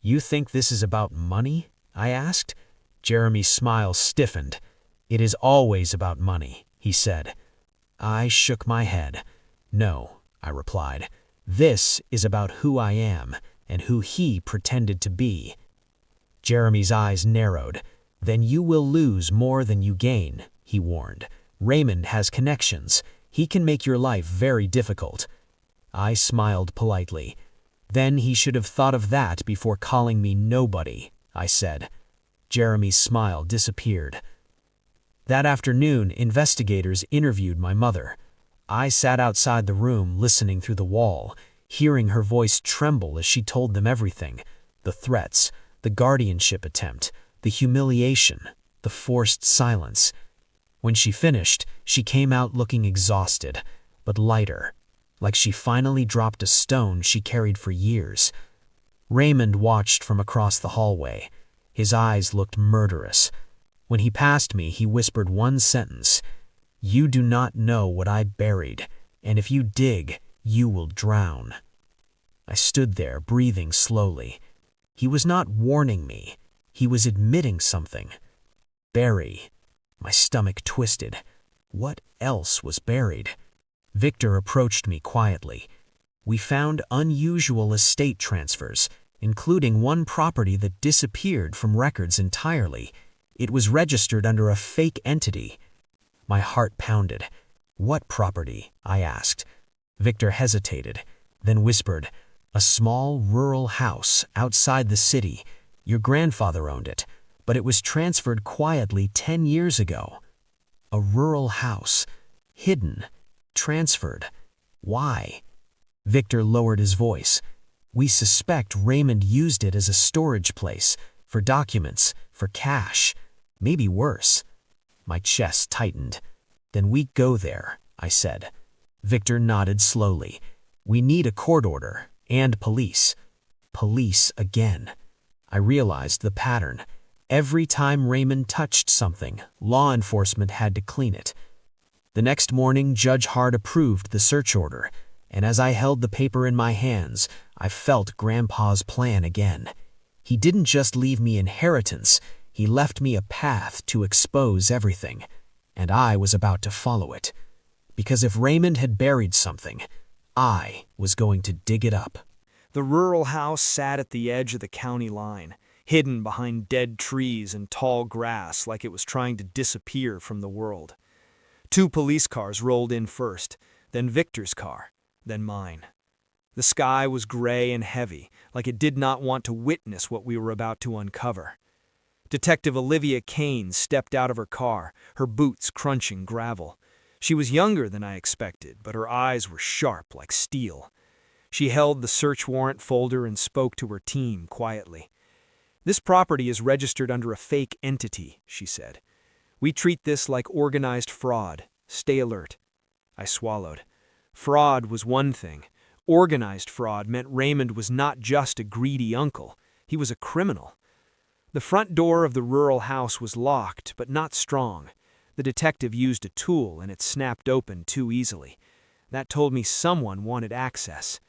"You think this is about money?" I asked. Jeremy's smile stiffened. "It is always about money," he said. I shook my head. "No," I replied. "This is about who I am and who he pretended to be." Jeremy's eyes narrowed. "Then you will lose more than you gain," he warned. "Raymond has connections. He can make your life very difficult." I smiled politely. "Then he should have thought of that before calling me nobody," I said. Jeremy's smile disappeared. That afternoon, investigators interviewed my mother. I sat outside the room listening through the wall, hearing her voice tremble as she told them everything. The threats, the guardianship attempt, the humiliation, the forced silence. When she finished, she came out looking exhausted, but lighter, like she finally dropped a stone she carried for years. Raymond watched from across the hallway. His eyes looked murderous. When he passed me, he whispered one sentence: "You do not know what I buried, and if you dig, you will drown." I stood there, breathing slowly. He was not warning me. He was admitting something. Bury. My stomach twisted. What else was buried? Victor approached me quietly. "We found unusual estate transfers, including one property that disappeared from records entirely. It was registered under a fake entity." My heart pounded. "What property?" I asked. Victor hesitated, then whispered, "A small rural house outside the city. Your grandfather owned it, but it was transferred quietly 10 years ago." A rural house. Hidden. Transferred. Why? Victor lowered his voice. "We suspect Raymond used it as a storage place, for documents, for cash. Maybe worse." My chest tightened. "Then we go there," I said. Victor nodded slowly. "We need a court order, and police." Police again. I realized the pattern. Every time Raymond touched something, law enforcement had to clean it. The next morning, Judge Hart approved the search order, and as I held the paper in my hands, I felt Grandpa's plan again. He didn't just leave me inheritance, he left me a path to expose everything, and I was about to follow it. Because if Raymond had buried something, I was going to dig it up. The rural house sat at the edge of the county line, hidden behind dead trees and tall grass like it was trying to disappear from the world. 2 police cars rolled in first, then Victor's car, then mine. The sky was gray and heavy, like it did not want to witness what we were about to uncover. Detective Olivia Kane stepped out of her car, her boots crunching gravel. She was younger than I expected, but her eyes were sharp like steel. She held the search warrant folder and spoke to her team quietly. "This property is registered under a fake entity," she said. "We treat this like organized fraud. Stay alert." I swallowed. Fraud was one thing. Organized fraud meant Raymond was not just a greedy uncle, he was a criminal. The front door of the rural house was locked, but not strong. The detective used a tool and it snapped open too easily. That told me someone wanted access.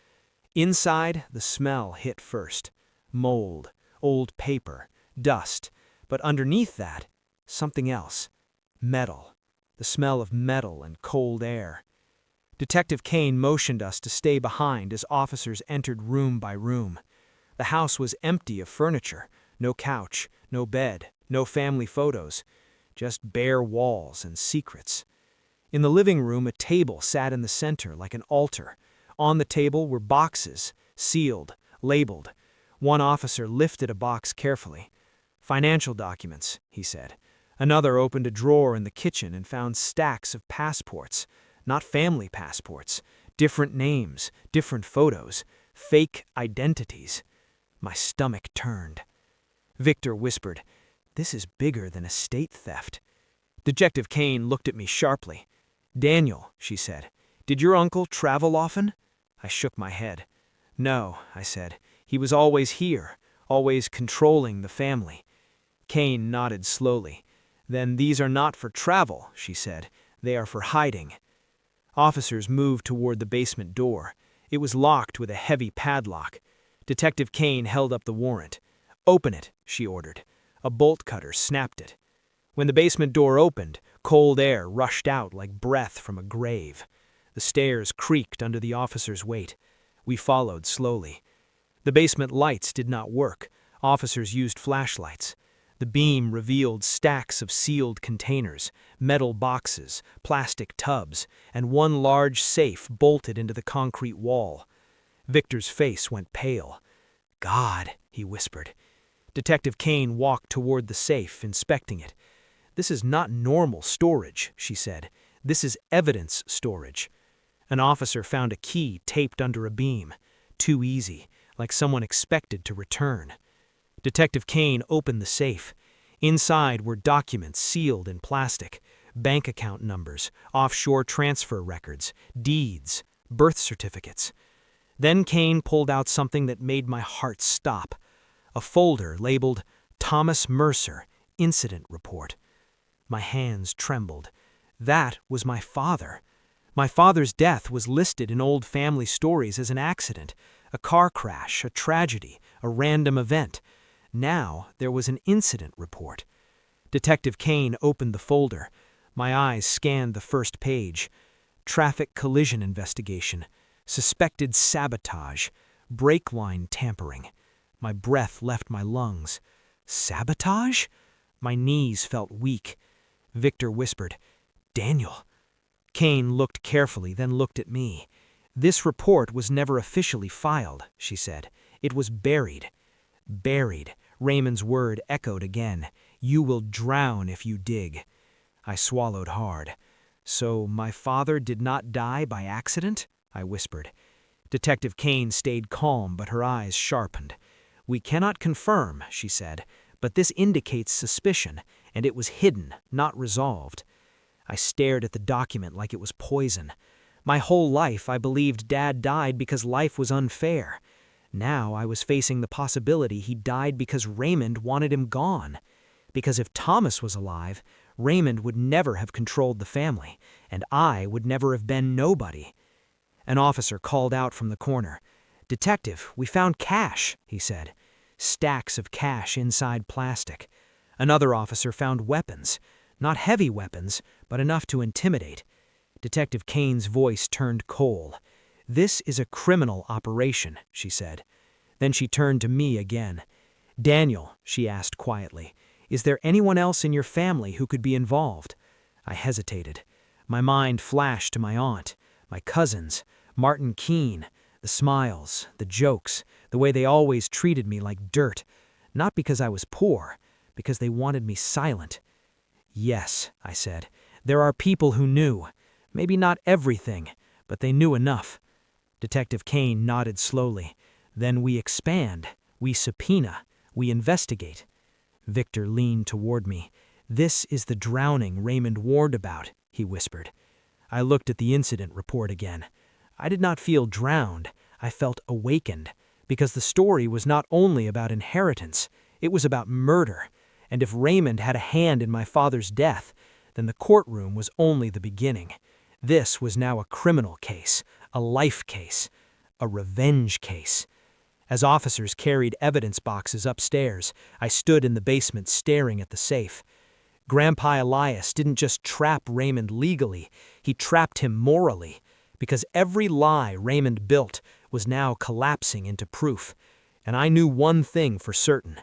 Inside, the smell hit first. Mold, old paper, dust. But underneath that, something else. Metal. The smell of metal and cold air. Detective Kane motioned us to stay behind as officers entered room by room. The house was empty of furniture. No couch, no bed, no family photos. Just bare walls and secrets. In the living room, a table sat in the center like an altar. On the table were boxes, sealed, labeled. One officer lifted a box carefully. "Financial documents," he said. Another opened a drawer in the kitchen and found stacks of passports. Not family passports. Different names, different photos. Fake identities. My stomach turned. Victor whispered, "This is bigger than estate theft." Detective Kane looked at me sharply. "Daniel," she said, "did your uncle travel often?" I shook my head. "No," I said. "He was always here, always controlling the family." Kane nodded slowly. "Then these are not for travel," she said. "They are for hiding." Officers moved toward the basement door. It was locked with a heavy padlock. Detective Kane held up the warrant. "Open it," she ordered. A bolt cutter snapped it. When the basement door opened, cold air rushed out like breath from a grave. The stairs creaked under the officer's weight. We followed slowly. The basement lights did not work. Officers used flashlights. The beam revealed stacks of sealed containers, metal boxes, plastic tubs, and one large safe bolted into the concrete wall. Victor's face went pale. "God," he whispered. Detective Kane walked toward the safe, inspecting it. "This is not normal storage," she said. "This is evidence storage." An officer found a key taped under a beam. Too easy, like someone expected to return. Detective Kane opened the safe. Inside were documents sealed in plastic, bank account numbers, offshore transfer records, deeds, birth certificates. Then Kane pulled out something that made my heart stop. A folder labeled Thomas Mercer, Incident Report. My hands trembled. That was my father. My father's death was listed in old family stories as an accident, a car crash, a tragedy, a random event. Now there was an incident report. Detective Kane opened the folder. My eyes scanned the first page. Traffic collision investigation. Suspected sabotage. Brake line tampering. My breath left my lungs. Sabotage? My knees felt weak. Victor whispered, "Daniel." Kane looked carefully, then looked at me. "This report was never officially filed," she said. "It was buried." Buried. Raymond's word echoed again. "You will drown if you dig." I swallowed hard. "So my father did not die by accident?" I whispered. Detective Kane stayed calm, but her eyes sharpened. "We cannot confirm," she said, "but this indicates suspicion, and it was hidden, not resolved." I stared at the document like it was poison. My whole life I believed Dad died because life was unfair. Now I was facing the possibility he died because Raymond wanted him gone. Because if Thomas was alive, Raymond would never have controlled the family, and I would never have been nobody. An officer called out from the corner. "Detective, we found cash," he said. Stacks of cash inside plastic. Another officer found weapons. Not heavy weapons, but enough to intimidate. Detective Kane's voice turned cold. "This is a criminal operation," she said. Then she turned to me again. "Daniel," she asked quietly, "is there anyone else in your family who could be involved?" I hesitated. My mind flashed to my aunt, my cousins, Martin Keene, the smiles, the jokes, the way they always treated me like dirt. Not because I was poor, because they wanted me silent. "Yes," I said, "there are people who knew. Maybe not everything, but they knew enough." Detective Kane nodded slowly. "Then we expand, we subpoena, we investigate." Victor leaned toward me. "This is the drowning Raymond warned about," he whispered. I looked at the incident report again. I did not feel drowned. I felt awakened, because the story was not only about inheritance, it was about murder, and if Raymond had a hand in my father's death, then the courtroom was only the beginning. This was now a criminal case, a life case, a revenge case. As officers carried evidence boxes upstairs, I stood in the basement staring at the safe. Grandpa Elias didn't just trap Raymond legally, he trapped him morally, because every lie Raymond built was now collapsing into proof. And I knew one thing for certain.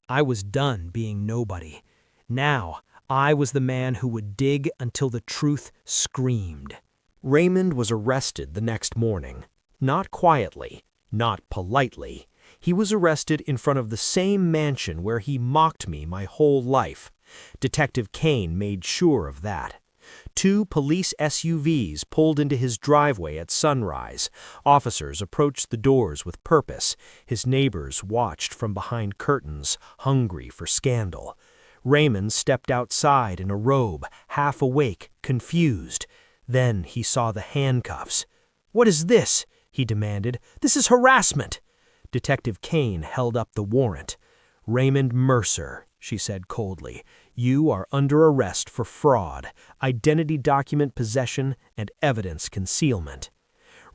I was done being nobody. Now, I was the man who would dig until the truth screamed. Raymond was arrested the next morning. Not quietly, not politely. He was arrested in front of the same mansion where he mocked me my whole life. Detective Kane made sure of that. 2 police SUVs pulled into his driveway at sunrise. Officers approached the doors with purpose. His neighbors watched from behind curtains, hungry for scandal. Raymond stepped outside in a robe, half awake, confused. Then he saw the handcuffs. "What is this?" he demanded. "This is harassment." Detective Kane held up the warrant. "Raymond Mercer," she said coldly, "you are under arrest for fraud, identity document possession, and evidence concealment."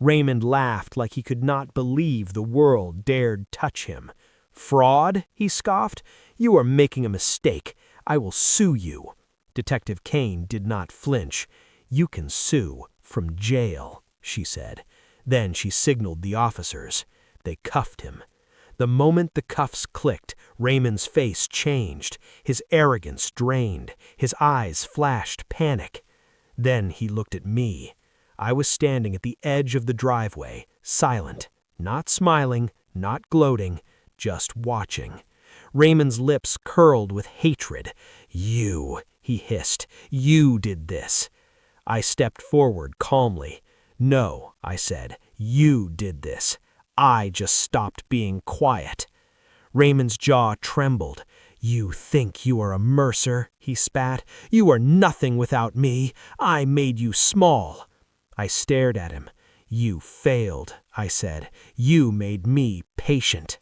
Raymond laughed like he could not believe the world dared touch him. "Fraud?" he scoffed. "You are making a mistake. I will sue you." Detective Kane did not flinch. "You can sue from jail," she said. Then she signaled the officers. They cuffed him. The moment the cuffs clicked, Raymond's face changed. His arrogance drained. His eyes flashed panic. Then he looked at me. I was standing at the edge of the driveway, silent, not smiling, not gloating, just watching. Raymond's lips curled with hatred. "You," he hissed, "you did this." I stepped forward calmly. "No," I said, "you did this. I just stopped being quiet." Raymond's jaw trembled. "You think you are a Mercer," he spat. "You are nothing without me. I made you small." I stared at him. "You failed," I said. "You made me patient."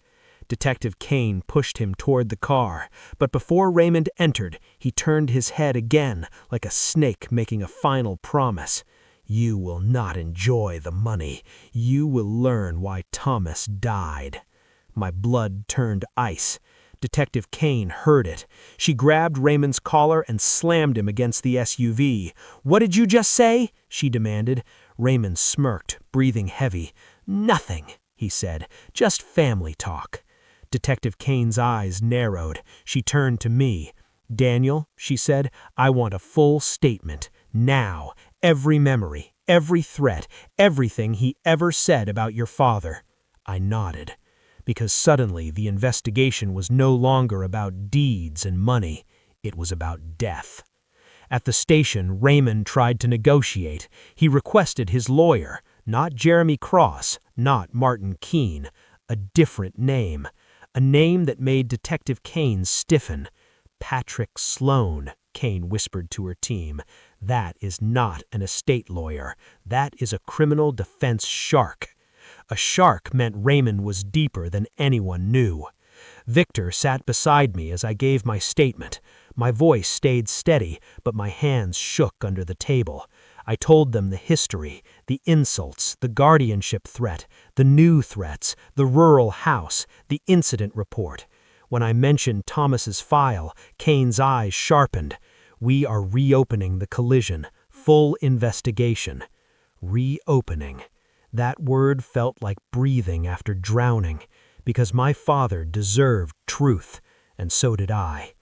Detective Kane pushed him toward the car, but before Raymond entered, he turned his head again, like a snake making a final promise. "You will not enjoy the money. You will learn why Thomas died." My blood turned ice. Detective Kane heard it. She grabbed Raymond's collar and slammed him against the SUV. "What did you just say?" she demanded. Raymond smirked, breathing heavy. "Nothing," he said. "Just family talk." Detective Kane's eyes narrowed. She turned to me. "Daniel," she said, "I want a full statement. Now. Every memory, every threat, everything he ever said about your father." I nodded. Because suddenly the investigation was no longer about deeds and money. It was about death. At the station, Raymond tried to negotiate. He requested his lawyer, not Jeremy Cross, not Martin Keene, a different name. A name that made Detective Kane stiffen. "Patrick Sloan," Kane whispered to her team. "That is not an estate lawyer. That is a criminal defense shark." A shark meant Raymond was deeper than anyone knew. Victor sat beside me as I gave my statement. My voice stayed steady, but my hands shook under the table. I told them the history, the insults, the guardianship threat, the new threats, the rural house, the incident report. When I mentioned Thomas's file, Kane's eyes sharpened. "We are reopening the collision. Full investigation." Reopening. That word felt like breathing after drowning, because my father deserved truth, and so did I.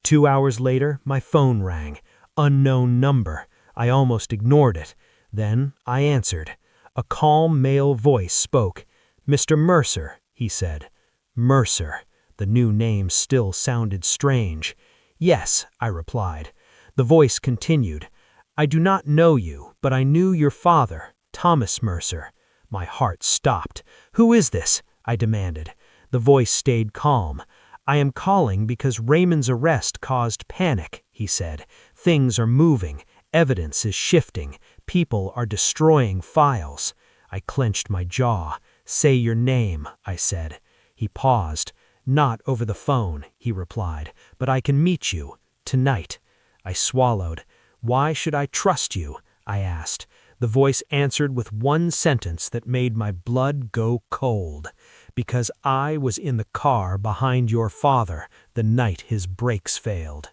2 hours later, my phone rang. Unknown number. I almost ignored it. Then I answered. A calm male voice spoke. "Mr. Mercer," he said. Mercer. The new name still sounded strange. "Yes," I replied. The voice continued. "I do not know you, but I knew your father, Thomas Mercer." My heart stopped. "Who is this?" I demanded. The voice stayed calm. "I am calling because Raymond's arrest caused panic," he said. "Things are moving. Evidence is shifting. People are destroying files." I clenched my jaw. Say your name, I said. He paused. Not over the phone, he replied, but I can meet you, tonight. I swallowed. Why should I trust you? I asked. The voice answered with one sentence that made my blood go cold. Because I was in the car behind your father the night his brakes failed.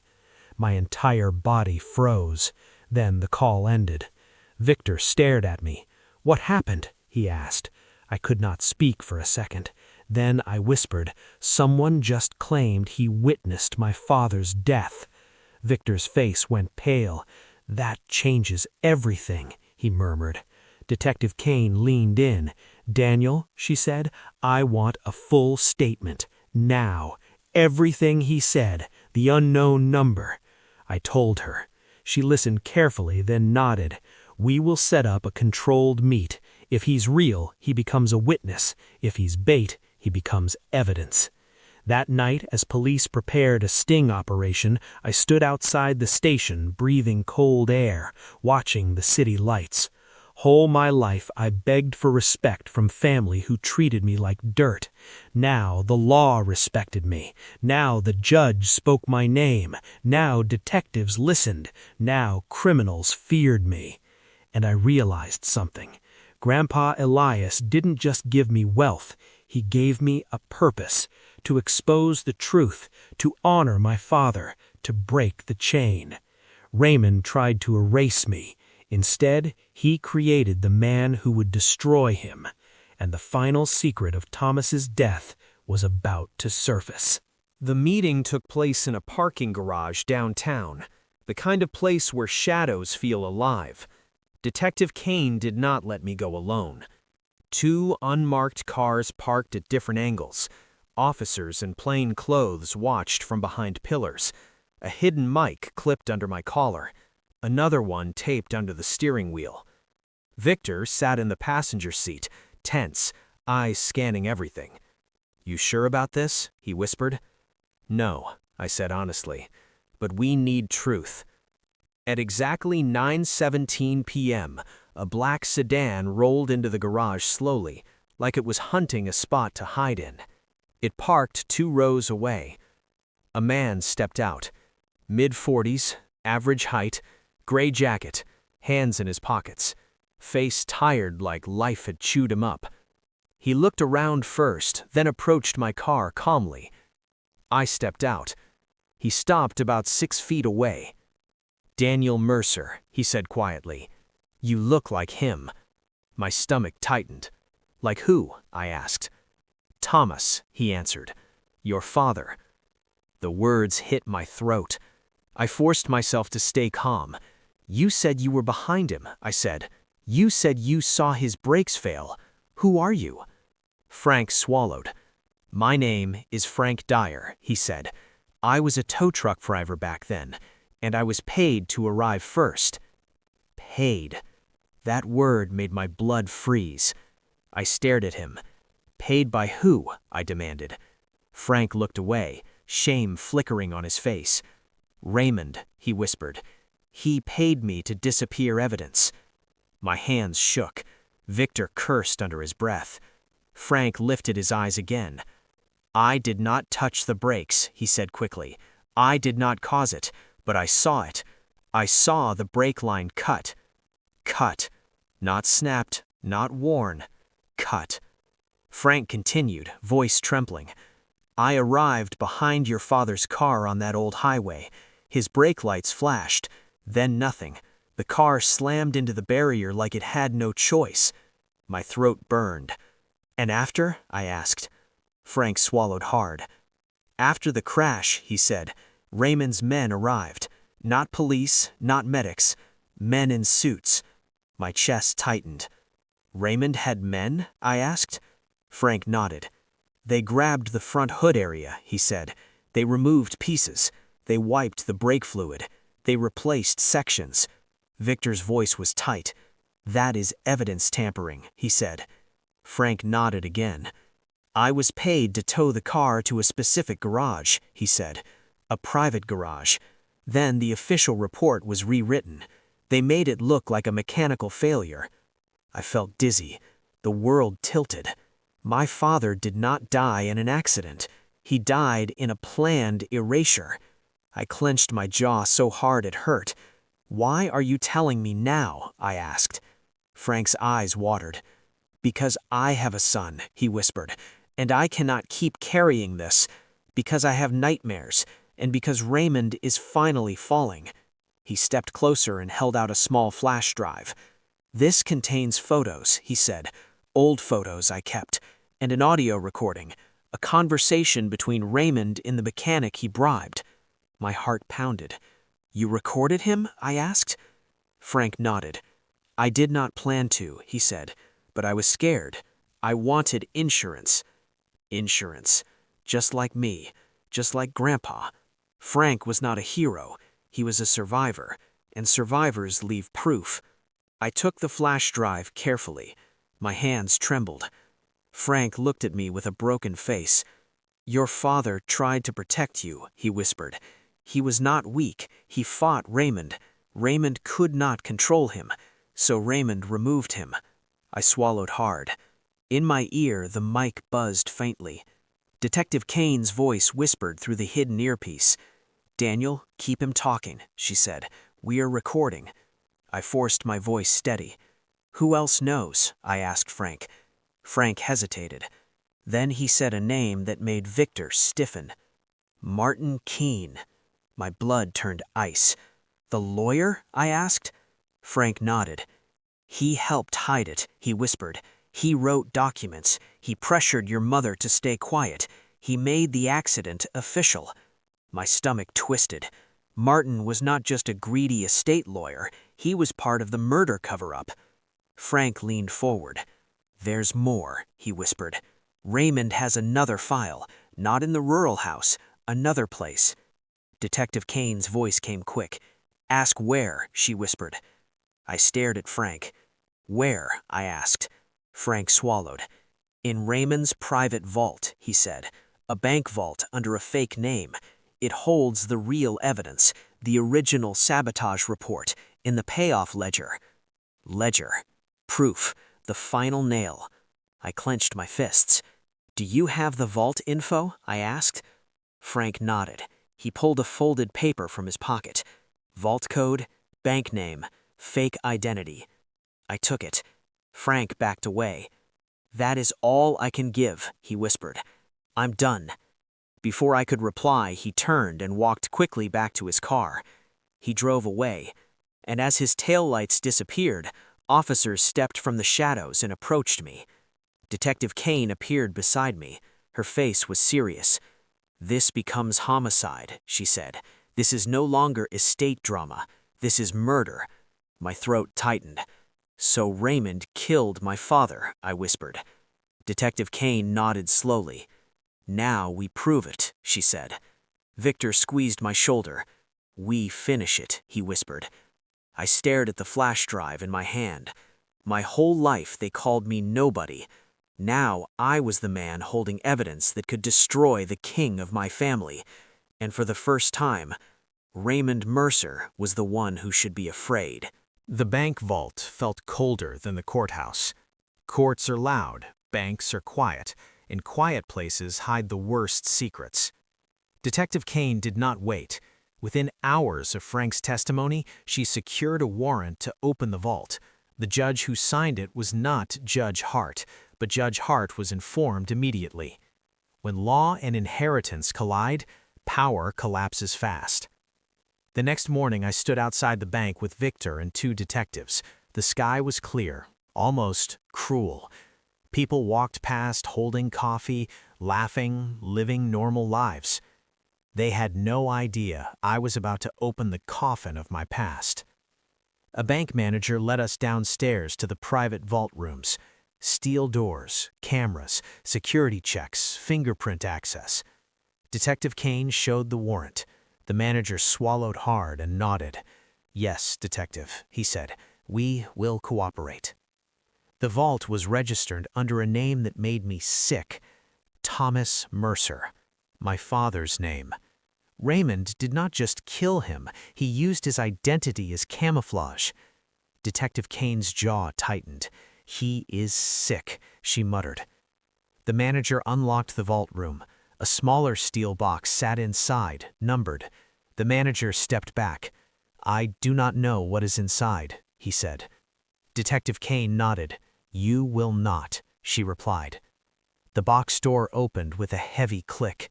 My entire body froze. Then the call ended. Victor stared at me. What happened? He asked. I could not speak for a second. Then I whispered, someone just claimed he witnessed my father's death. Victor's face went pale. That changes everything, he murmured. Detective Kane leaned in. Daniel, she said, I want a full statement. Now. Everything he said. The unknown number. I told her. She listened carefully, then nodded. We will set up a controlled meet. If he's real, he becomes a witness. If he's bait, he becomes evidence. That night, as police prepared a sting operation, I stood outside the station, breathing cold air, watching the city lights. Whole my life I begged for respect from family who treated me like dirt. Now the law respected me. Now the judge spoke my name. Now detectives listened. Now criminals feared me. And I realized something. Grandpa Elias didn't just give me wealth. He gave me a purpose, to expose the truth, to honor my father, to break the chain. Raymond tried to erase me. Instead, he created the man who would destroy him, and the final secret of Thomas's death was about to surface. The meeting took place in a parking garage downtown, the kind of place where shadows feel alive. Detective Kane did not let me go alone. 2 unmarked cars parked at different angles. Officers in plain clothes watched from behind pillars. A hidden mic clipped under my collar. Another one taped under the steering wheel. Victor sat in the passenger seat, tense, eyes scanning everything. You sure about this? He whispered. No, I said honestly, but we need truth. At exactly 9:17 p.m., a black sedan rolled into the garage slowly, like it was hunting a spot to hide in. It parked 2 rows away. A man stepped out. Mid-40s, average height, gray jacket, hands in his pockets, face tired like life had chewed him up. He looked around first, then approached my car calmly. I stepped out. He stopped about 6 feet away. Daniel Mercer, he said quietly. You look like him. My stomach tightened. Like who? I asked. Thomas, he answered. Your father. The words hit my throat. I forced myself to stay calm. You said you were behind him, I said. You said you saw his brakes fail. Who are you? Frank swallowed. My name is Frank Dyer, he said. I was a tow truck driver back then, and I was paid to arrive first. Paid. That word made my blood freeze. I stared at him. Paid by who? I demanded. Frank looked away, shame flickering on his face. Raymond, he whispered. He paid me to disappear evidence. My hands shook. Victor cursed under his breath. Frank lifted his eyes again. I did not touch the brakes, he said quickly. I did not cause it, but I saw it. I saw the brake line cut. Cut. Not snapped, not worn. Cut. Frank continued, voice trembling. I arrived behind your father's car on that old highway. His brake lights flashed. Then nothing. The car slammed into the barrier like it had no choice. My throat burned. And after? I asked. Frank swallowed hard. After the crash, he said, Raymond's men arrived. Not police, not medics. Men in suits. My chest tightened. Raymond had men? I asked. Frank nodded. They grabbed the front hood area, he said. They removed pieces. They wiped the brake fluid. They replaced sections. Victor's voice was tight. That is evidence tampering, he said. Frank nodded again. I was paid to tow the car to a specific garage, he said. A private garage. Then the official report was rewritten. They made it look like a mechanical failure. I felt dizzy. The world tilted. My father did not die in an accident. He died in a planned erasure. I clenched my jaw so hard it hurt. Why are you telling me now? I asked. Frank's eyes watered. Because I have a son, he whispered, and I cannot keep carrying this. Because I have nightmares, and because Raymond is finally falling. He stepped closer and held out a small flash drive. This contains photos, he said, old photos I kept, and an audio recording, a conversation between Raymond and the mechanic he bribed. My heart pounded. You recorded him? I asked. Frank nodded. I did not plan to, he said, but I was scared. I wanted insurance. Insurance. Just like me. Just like Grandpa. Frank was not a hero. He was a survivor, and survivors leave proof. I took the flash drive carefully. My hands trembled. Frank looked at me with a broken face. Your father tried to protect you, he whispered. He was not weak. He fought Raymond. Raymond could not control him, so Raymond removed him. I swallowed hard. In my ear, the mic buzzed faintly. Detective Kane's voice whispered through the hidden earpiece. Daniel, keep him talking, she said. We are recording. I forced my voice steady. Who else knows? I asked Frank. Frank hesitated. Then he said a name that made Victor stiffen. Martin Keene. My blood turned ice. The lawyer? I asked. Frank nodded. He helped hide it, he whispered. He wrote documents. He pressured your mother to stay quiet. He made the accident official. My stomach twisted. Martin was not just a greedy estate lawyer. He was part of the murder cover-up. Frank leaned forward. There's more, he whispered. Raymond has another file, not in the rural house, another place. Detective Kane's voice came quick. Ask where, she whispered. I stared at Frank. Where? I asked. Frank swallowed. In Raymond's private vault, he said. A bank vault under a fake name. It holds the real evidence, the original sabotage report, in the payoff ledger. Ledger. Proof. The final nail. I clenched my fists. Do you have the vault info? I asked. Frank nodded. He pulled a folded paper from his pocket. Vault code, bank name, fake identity. I took it. Frank backed away. That is all I can give, he whispered. I'm done. Before I could reply, he turned and walked quickly back to his car. He drove away, and as his taillights disappeared, officers stepped from the shadows and approached me. Detective Kane appeared beside me. Her face was serious. This becomes homicide, she said. This is no longer estate drama. This is murder. My throat tightened. So Raymond killed my father, I whispered. Detective Kane nodded slowly. Now we prove it, she said. Victor squeezed my shoulder. We finish it, he whispered. I stared at the flash drive in my hand. My whole life they called me nobody. Now I was the man holding evidence that could destroy the king of my family. And for the first time, Raymond Mercer was the one who should be afraid. The bank vault felt colder than the courthouse. Courts are loud, banks are quiet, and quiet places hide the worst secrets. Detective Kane did not wait. Within hours of Frank's testimony, she secured a warrant to open the vault. The judge who signed it was not Judge Hart, but Judge Hart was informed immediately. When law and inheritance collide, power collapses fast. The next morning, I stood outside the bank with Victor and two detectives. The sky was clear, almost cruel. People walked past holding coffee, laughing, living normal lives. They had no idea I was about to open the coffin of my past. A bank manager led us downstairs to the private vault rooms. Steel doors, cameras, security checks, fingerprint access. Detective Kane showed the warrant. The manager swallowed hard and nodded. Yes, detective, he said. We will cooperate. The vault was registered under a name that made me sick. Thomas Mercer. My father's name. Raymond did not just kill him, he used his identity as camouflage. Detective Kane's jaw tightened. He is sick, she muttered. The manager unlocked the vault room. A smaller steel box sat inside, numbered. The manager stepped back. "I do not know what is inside," he said. Detective Kane nodded. "You will not," she replied. The box door opened with a heavy click.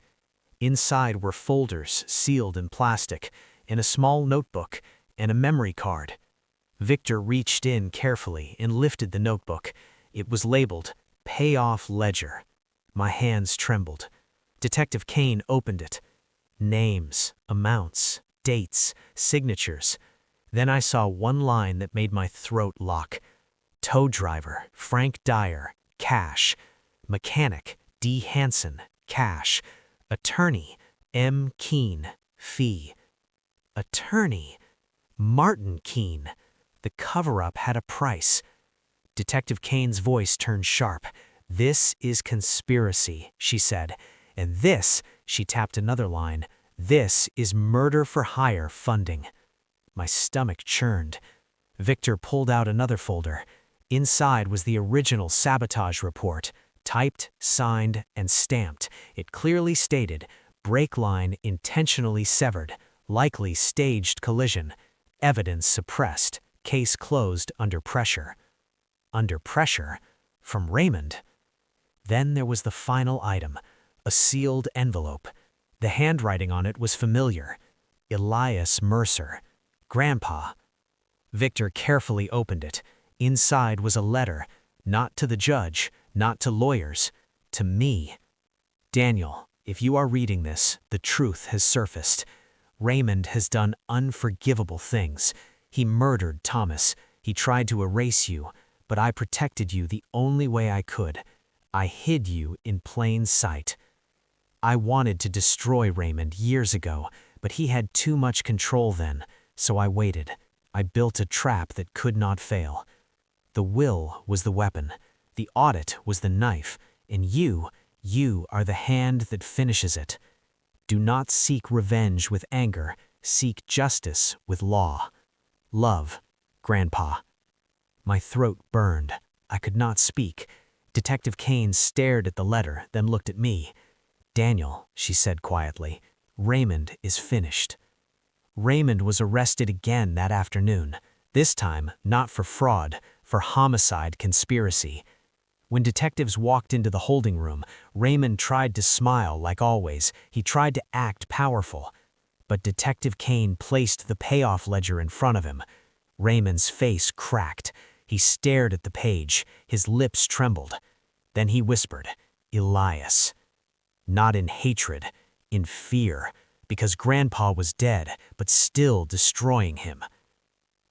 Inside were folders sealed in plastic, and a small notebook, and a memory card. Victor reached in carefully and lifted the notebook. It was labeled, "Payoff Ledger." My hands trembled. Detective Kane opened it. Names, amounts, dates, signatures. Then I saw one line that made my throat lock. Tow driver, Frank Dyer, cash. Mechanic, D. Hansen, cash. Attorney, M. Keene, fee. Attorney, Martin Keene. The cover-up had a price. Detective Kane's voice turned sharp. "This is conspiracy," she said. "And this," she tapped another line, "this is murder for hire funding." My stomach churned. Victor pulled out another folder. Inside was the original sabotage report, typed, signed, and stamped. It clearly stated, "Brake line intentionally severed, likely staged collision, evidence suppressed, case closed under pressure." Under pressure? From Raymond? Then there was the final item, a sealed envelope. The handwriting on it was familiar. Elias Mercer. Grandpa. Victor carefully opened it. Inside was a letter, not to the judge, not to lawyers, to me. "Daniel, if you are reading this, the truth has surfaced. Raymond has done unforgivable things. He murdered Thomas. He tried to erase you, but I protected you the only way I could. I hid you in plain sight. I wanted to destroy Raymond years ago, but he had too much control then, so I waited. I built a trap that could not fail. The will was the weapon. The audit was the knife, and you are the hand that finishes it. Do not seek revenge with anger, seek justice with law. Love, Grandpa." My throat burned. I could not speak. Detective Kane stared at the letter, then looked at me. "Daniel," she said quietly, "Raymond is finished." Raymond was arrested again that afternoon, this time not for fraud, for homicide conspiracy. When detectives walked into the holding room, Raymond tried to smile like always. He tried to act powerful. But Detective Kane placed the payoff ledger in front of him. Raymond's face cracked. He stared at the page. His lips trembled. Then he whispered, "Elias." Not in hatred, in fear, because Grandpa was dead, but still destroying him.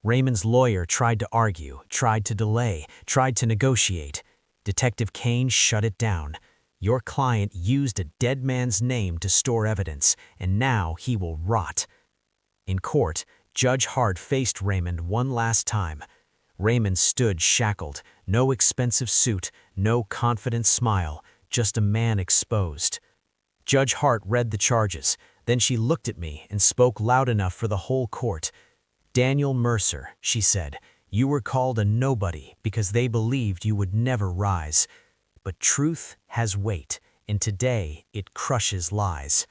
Raymond's lawyer tried to argue, tried to delay, tried to negotiate. Detective Kane shut it down. "Your client used a dead man's name to store evidence, and now he will rot." In court, Judge Hart faced Raymond one last time. Raymond stood shackled, no expensive suit, no confident smile, just a man exposed. Judge Hart read the charges. Then she looked at me and spoke loud enough for the whole court. "Daniel Mercer," she said, "you were called a nobody because they believed you would never rise. But truth has weight, and today it crushes lies."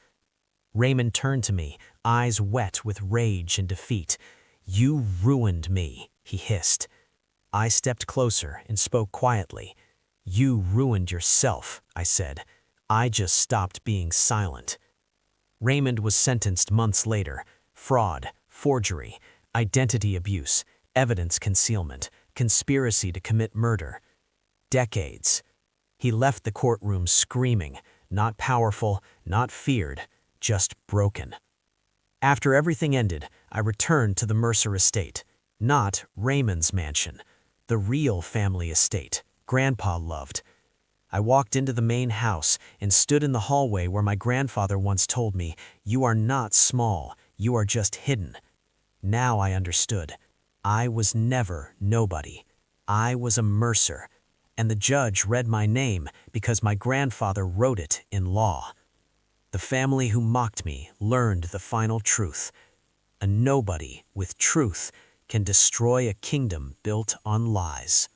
Raymond turned to me, eyes wet with rage and defeat. "You ruined me," he hissed. I stepped closer and spoke quietly. "You ruined yourself," I said. "I just stopped being silent." Raymond was sentenced months later. Fraud, forgery, identity abuse, evidence concealment, conspiracy to commit murder. Decades. He left the courtroom screaming, not powerful, not feared, just broken. After everything ended, I returned to the Mercer estate. Not Raymond's mansion. The real family estate Grandpa loved. I walked into the main house and stood in the hallway where my grandfather once told me, "You are not small, you are just hidden." Now I understood. I was never nobody. I was a Mercer, and the judge read my name because my grandfather wrote it in law. The family who mocked me learned the final truth. A nobody with truth can destroy a kingdom built on lies.